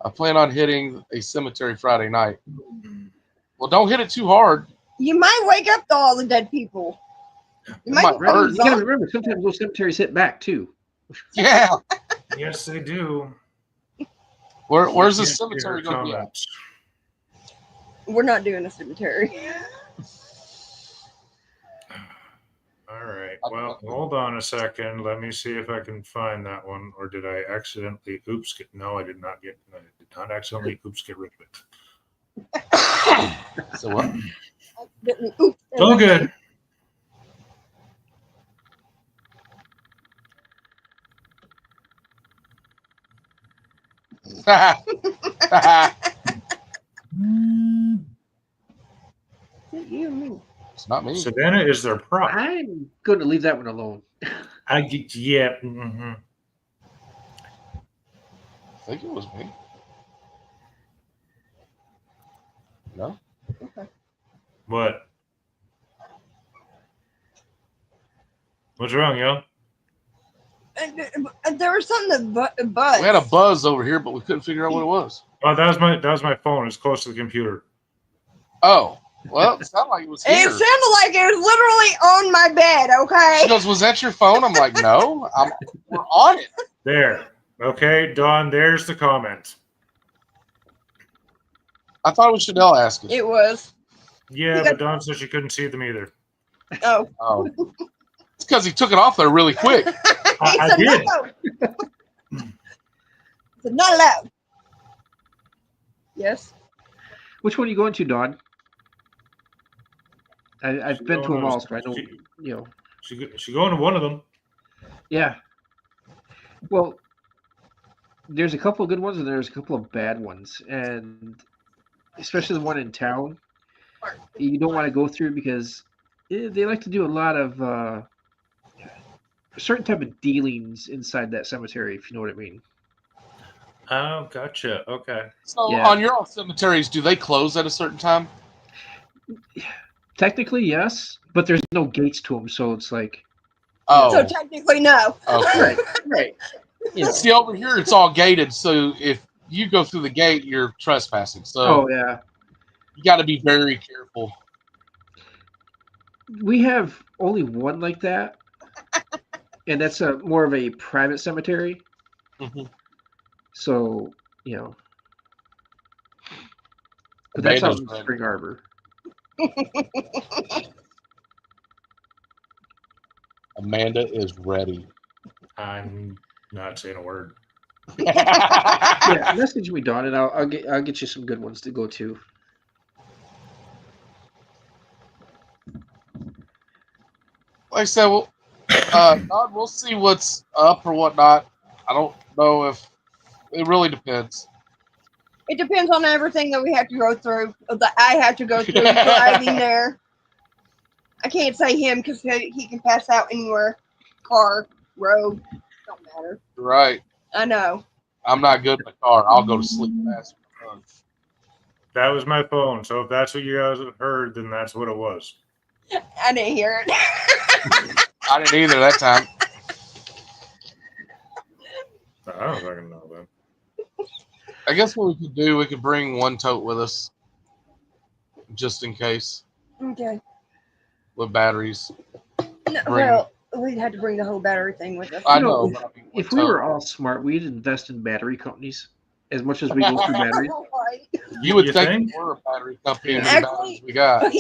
I plan on hitting a cemetery Friday night. Well, don't hit it too hard. You might wake up to all the dead people. You might might hurt. Right, you gotta remember, sometimes those cemeteries hit back too. Yeah. Yes, they do. Where's the Yes, cemetery your going to be at? comments. We're not doing a cemetery. All right. Well, hold on a second. Let me see if I can find that one. Or did I accidentally no, I did not accidentally get rid of it. So what? Ooh, Oh, good. You and me. It's not me. Savannah is their prop. I'm going to leave that one alone. Yeah. Mm-hmm. I think it was me. No? What? What's wrong, yo? There was something that buzzed. We had a buzz over here, but we couldn't figure out what it was. Oh, that was my phone. It's close to the computer. Oh. Well, it sounded like it was It here. sounded like it was literally on my bed, She okay? goes, was that your phone? I'm like, no. We're on it. There. Okay, Dawn, there's the comment. I thought it was Chanel asking. It was. Yeah, but Dawn said she couldn't see them either. Oh. Oh. It's because he took it off there really quick. I He did. said no. He said not allowed. Yes. Which one are you going to, Dawn? I've been to them all, so I know, you know. She going to one of them. Yeah. Well, there's a couple of good ones and there's a couple of bad ones. And especially the one in town, you don't want to go through because they like to do a lot of certain type of dealings inside that cemetery, if you know what I mean. Oh, gotcha. Okay. So Yeah. on your own cemeteries, do they close at a certain time? Technically, yes, but there's no gates to them, so it's like Oh, So technically, no. okay. right. You know. See, over here it's all gated, so if you go through the gate, you're trespassing. So Oh yeah, you got to be very careful. we have only one like that, and that's a more of a private cemetery. Mhm. So you know, but that's out in Spring Arbor. Amanda is ready. I'm not saying a word. Yeah, message me, Dawn, and I'll get you some good ones to go to. Like I said, God, we'll see what's up or whatnot. I don't know if it really depends. It depends on everything that we have to go through, that I have to go through driving there. I can't say him because he can pass out anywhere. Car, road, don't matter. Right. I know. I'm not good in the car. I'll go to sleep fast. That was my phone. So if that's what you guys heard, then that's what it was. I didn't hear it. I didn't either that time. I don't fucking know that. I guess what we could do, we could bring one tote with us, just in case, Okay. with batteries. No, Bring- well, we'd have to bring the whole battery thing with us. I You know, know. But I mean, If one we were tote. all smart, we'd invest in battery companies as much as we go through batteries. Right. You would You think, think? we're a battery company and Yeah. the batteries we got.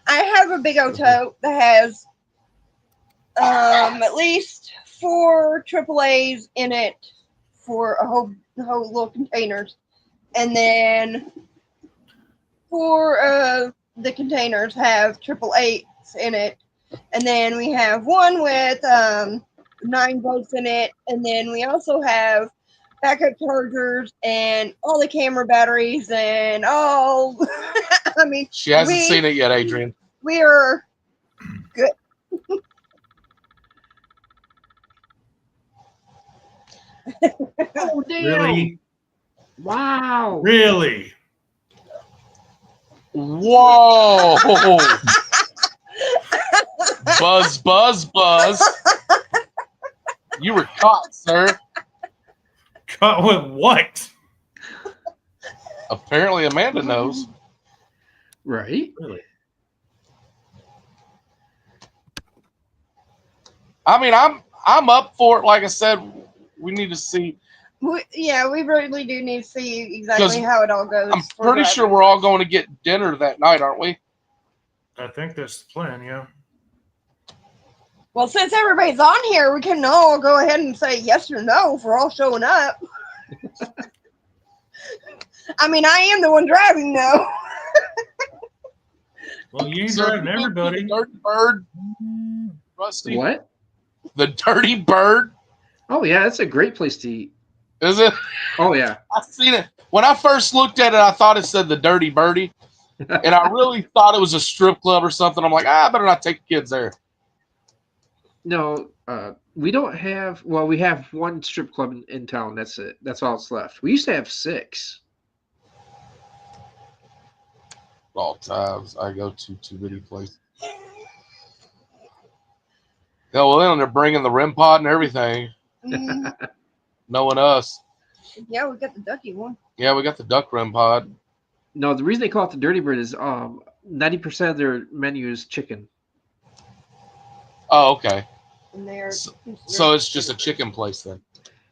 I have a big old tote that has at least 4 AAAs in it for a whole little containers, and then 4 of the containers have 888s in it, and then we have one with 9 volts in it, and then we also have backup chargers and all the camera batteries and all. I mean, She hasn't seen it yet, Adrian. we are good. Oh damn! Really? Wow! Really? Whoa! Buzz, buzz, buzz. You were caught, sir. Caught with what? Apparently, Amanda knows. Right? Really? I mean, I'm up for it. Like I said, we need to see. We really do need to see exactly 'Cause how it all goes. I'm pretty sure we're all going to get dinner that night, aren't we? I think that's the plan, yeah. Well, since everybody's on here, we can all go ahead and say yes or no if we're all showing up. I mean, I am the one driving though. Well, you ain't So driving you think everybody. the Dirty Bird, Rusty. What? The Dirty Bird, Oh yeah, that's a great place to eat. is it? Oh yeah. I seen it when I first looked at it. I thought it said the Dirty Birdie, and I really thought it was a strip club or something. I'm like, I better not take the kids there. No, we don't have. Well, we have one strip club in town. That's it. That's all that's left. We used to have 6. All times I go to too many places. Yeah, well, then they're bringing the REM pod and everything. Mm, Knowing us, yeah, we got the ducky one. yeah, we got the duck REM pod. No, the reason they call it the Dirty Bird is 90% of their menu is chicken. Oh, okay. And they're So it's just a chicken place then.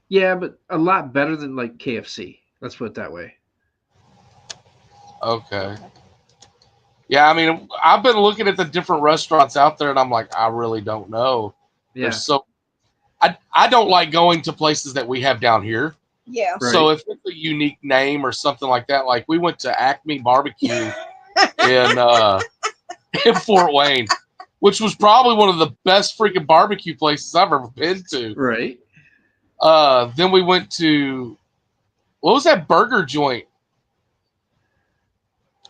Yeah, but a lot better than like KFC. Let's put it that way. Okay. Yeah, I mean, I've been looking at the different restaurants out there, and I'm like, I really don't know. Yeah. I don't like going to places that we have down here. Yeah. Right. So if it's a unique name or something like that, like we went to Acme Barbecue in Fort Wayne, which was probably one of the best freaking barbecue places I've ever been to. Right. Then we went to, what was that burger joint?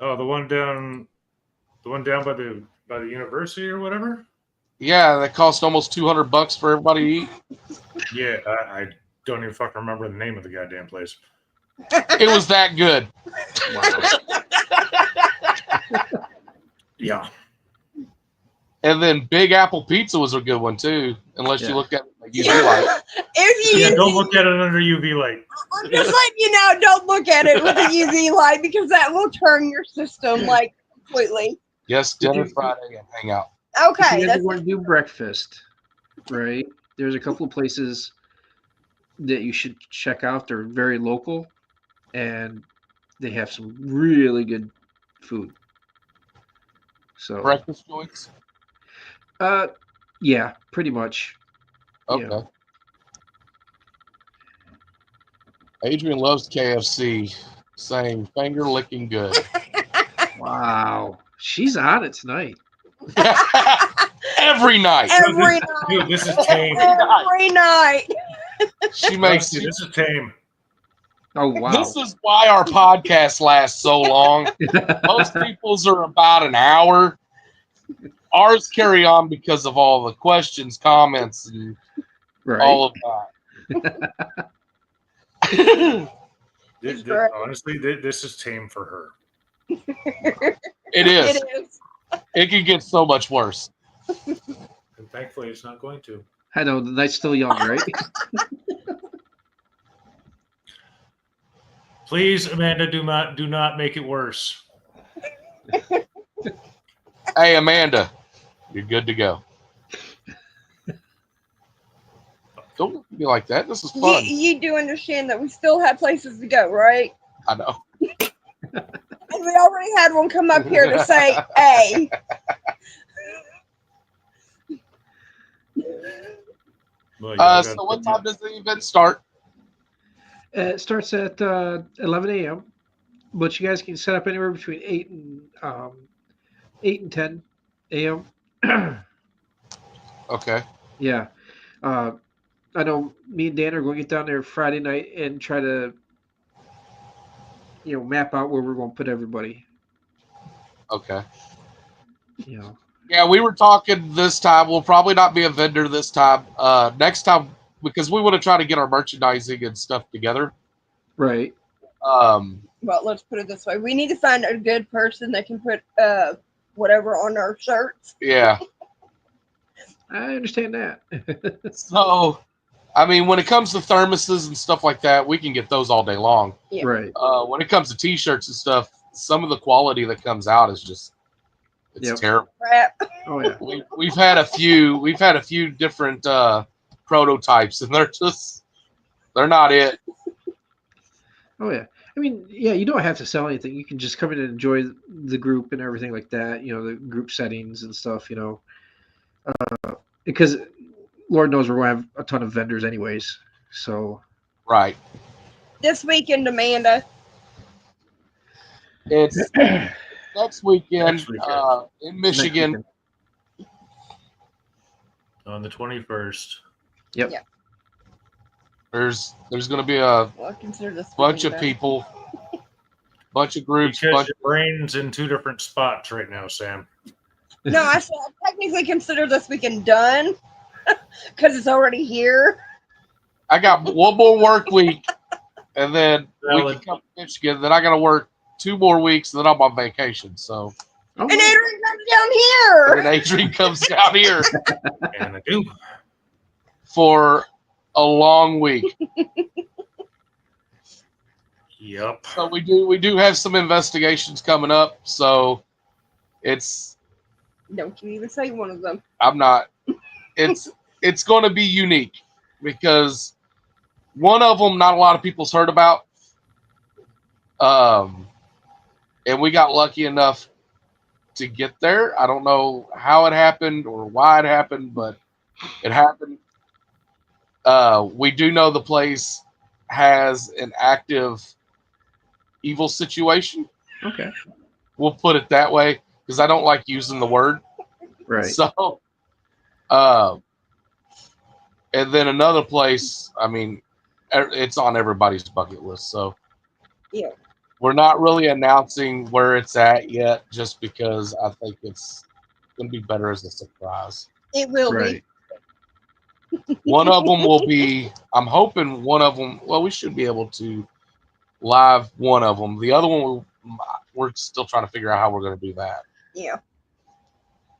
Oh, the one down by the university or whatever. Yeah, that cost almost $200 for everybody to eat. Yeah, I don't even fucking remember the name of the goddamn place. It was that good. Yeah. And then Big Apple Pizza was a good one too, unless you Yeah. look at the UV light. If you Yeah, use don't look at it under UV light. I'm just letting you know, don't look at it with a UV light because that will turn your system like completely. Yes, dinner Friday and hang out. If Okay, you that's ever want to do breakfast, right? There's a couple of places that you should check out. They're very local, and they have some really good food. So, Breakfast joints. yeah, pretty much. Okay. Yeah. Adrian loves KFC, saying finger licking good. Wow, she's on it tonight. Every night. every night. Dude, this is tame. Every night. She makes Honestly, this is tame. Oh wow. This is why our podcast lasts so long. Most people's are about an hour. Ours carry on because of all the questions, comments, and right. all of that. Honestly, this is tame for her. It is. It is. It can get so much worse. And thankfully, it's not going to. I know the night's still young, right? Please, Amanda, do not make it worse. Hey, Amanda, you're good to go. Don't look at me like that. This is fun. You do understand that we still have places to go, right? I know. And we already had one come up here to say, "Hey." Well, So what time does the event start? It starts at 11 a.m., but you guys can set up anywhere between 8 and 10 a.m. Okay. Yeah. I know me and Dan are going to get down there Friday night and try to, map out where we're going to put everybody. Okay. You know. Yeah, we were talking this time. We'll probably not be a vendor this time. Next time, because we want to try to get our merchandising and stuff together. Right. Um, Well, let's put it this way: we need to find a good person that can put whatever on our shirts. yeah. I understand that. So, I mean, when it comes to thermoses and stuff like that, we can get those all day long. Yeah. Right. When it comes to T-shirts and stuff, some of the quality that comes out is just it's terrible. Crap. Oh yeah. We've had a few different prototypes, and they're not it. Oh yeah. I mean, yeah, you don't have to sell anything. You can just come in and enjoy the group and everything like that. The group settings and stuff. Because Lord knows we're going to have a ton of vendors anyways. So. Right. This weekend, Amanda. It's next weekend, Next weekend. In Michigan. Next weekend. On the 21st. Yep. Yeah. There's going to be a Well, I consider this bunch weekend of done. people, bunch of groups. Because your brain's in two different spots right now, Sam. No, I said I technically consider this weekend done because it's already here. I got one more work week, and then we Valid. can come to Michigan. Then I got to work 2 more weeks, and then I'm on vacation. So, Oh, And Adrian comes down here. and Adrian comes down here And I do. for a long week. Yep. So we do have some investigations coming up. So it's Don't you even say one of them. I'm not. It's going to be unique because one of them not a lot of people's heard about. And we got lucky enough to get there. I don't know how it happened or why it happened, but it happened. We do know the place has an active evil situation. okay. We'll put it that way because I don't like using the word. Right. So, and then another place, I mean, it's on everybody's bucket list. So, Yeah. we're not really announcing where it's at yet just because I think it's going to be better as a surprise. It will Right. One of them will be. I'm hoping one of them. Well, we should be able to live one of them. The other one, we're still trying to figure out how we're going to do that. be. Yeah.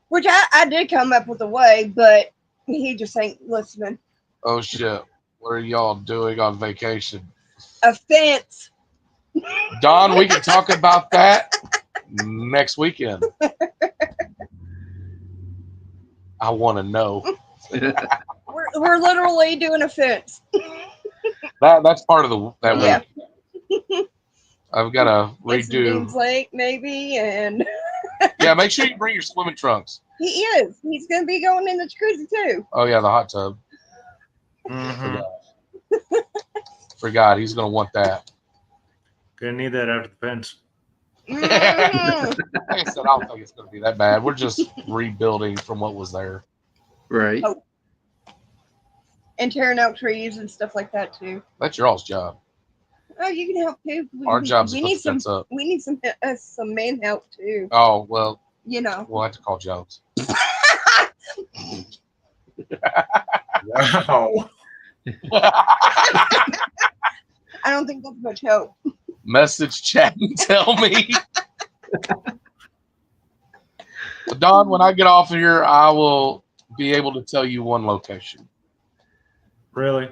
Which I did come up with a way, but he just ain't listening. Oh shit! What are y'all doing on vacation? A fence. Don, we can talk about that next weekend. I want to know. We're literally doing a fence. That's part of that Yeah. week. I've got to And some redo. Dean's Lake, maybe, and Yeah, make sure you bring your swimming trunks. he is. He's going to be going in the jacuzzi too. Oh yeah, the hot tub. Mm-hmm. Forgot. He's going to want that. Gonna need that after the fence. Mhm. Like I said, I don't think it's going to be that bad. We're just rebuilding from what was there. Right. Oh. And tearing out trees and stuff like that too. That's your all's job. Oh, you can help too. Our job's to we put need the some. fence up. We need some man help too. Oh well, You know. we'll have to call Jones. Wow. I don't think that's much help. Message, chat, and tell me. Don, when I get off of here, I will be able to tell you one location. Really?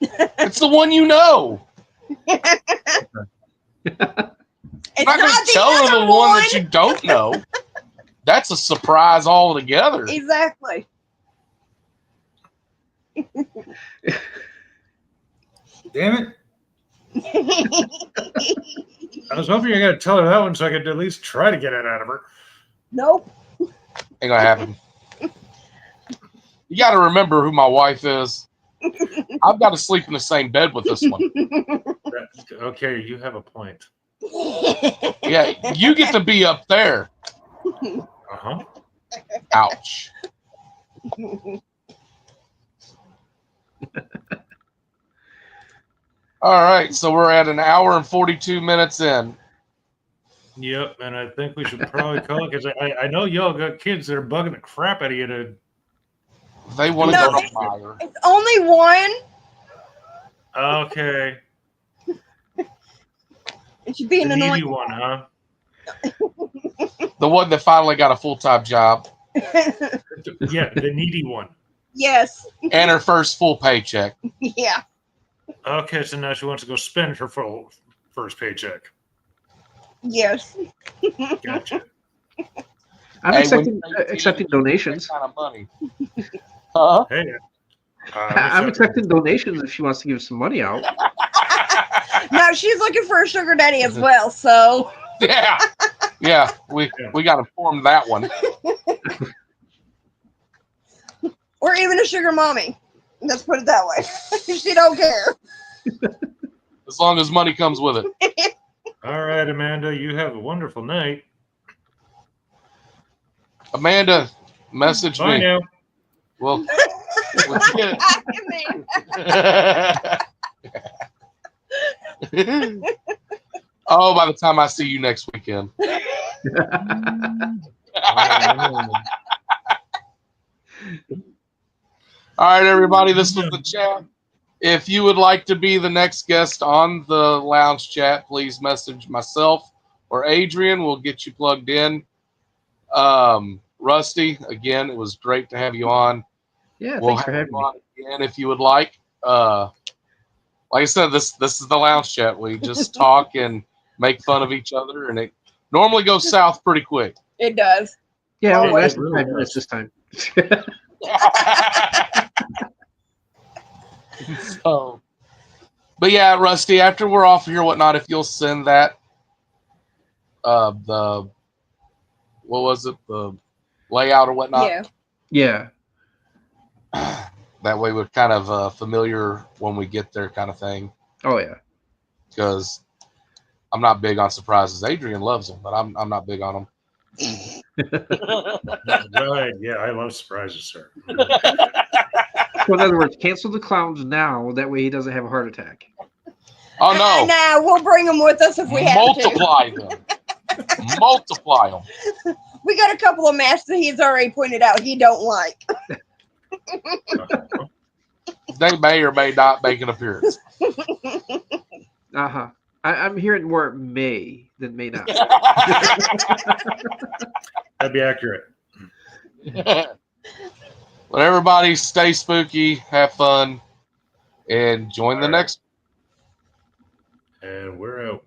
It's the one you know. It's I'm not going to tell her the one that you don't know. That's a surprise altogether. Exactly. Damn it. I was hoping you were going to tell her that one so I could at least try to get it out of her. Nope. Ain't going to happen. You got to remember who my wife is. I've got to sleep in the same bed with this one. Okay, you have a point. Yeah, you get to be up there. Uh-huh. Ouch. All right, so we're at an hour and 42 minutes in. Yep, and I think we should probably call it because I know y'all got kids that are bugging the crap out of you to. They want to No, go to Meyer. It's only one. Okay. It should be an The needy annoying one, huh? The one that finally got a full-time job Yeah, the needy one. Yes. and her first full paycheck. Yeah. Okay, so now she wants to go spend her full first paycheck. Yes. Gotcha. I'm Hey, accepting, when you're 18, accepting donations. That kind of money. Huh? Hey, I'm accepting donations if she wants to give some money out. No, she's looking for a sugar daddy as well. So Yeah. Yeah, we got to inform that one. or even a sugar mommy. Let's put it that way. She don't care. As long as money comes with it. all right, Amanda, you have a wonderful night. Amanda, message Bye me. now. Well, let's get it. Oh, by the time I see you next weekend. All right, everybody, this was the chat. If you would like to be the next guest on the lounge chat, please message myself or Adrian. We'll get you plugged in. Rusty, again, it was great to have you on. Yeah, We'll thanks for have having you me. on again if you would like. Like I said, this is the lounge chat. We just talk and make fun of each other, and it normally goes south pretty quick. It does. Yeah, Oh, only wait. lasted It really 5 minutes does. this time. So, but yeah, Rusty, after we're off here, whatnot, if you'll send that, the what was it, the layout or whatnot. Yeah. Yeah. That way we're kind of familiar when we get there, kind of thing. Oh, yeah. Because I'm not big on surprises. Adrian loves them, but I'm not big on them. Right, yeah, I love surprises, sir. So in other words, cancel the clowns now. That way he doesn't have a heart attack. Oh no! Nah, we'll bring them with us if we have to. Multiply them. Multiply them. We got a couple of masks that he's already pointed out he don't like. They may or may not make an appearance. Uh-huh. I'm hearing more may than may not. That'd be accurate. But everybody stay spooky, have fun, and join the next. And we're out.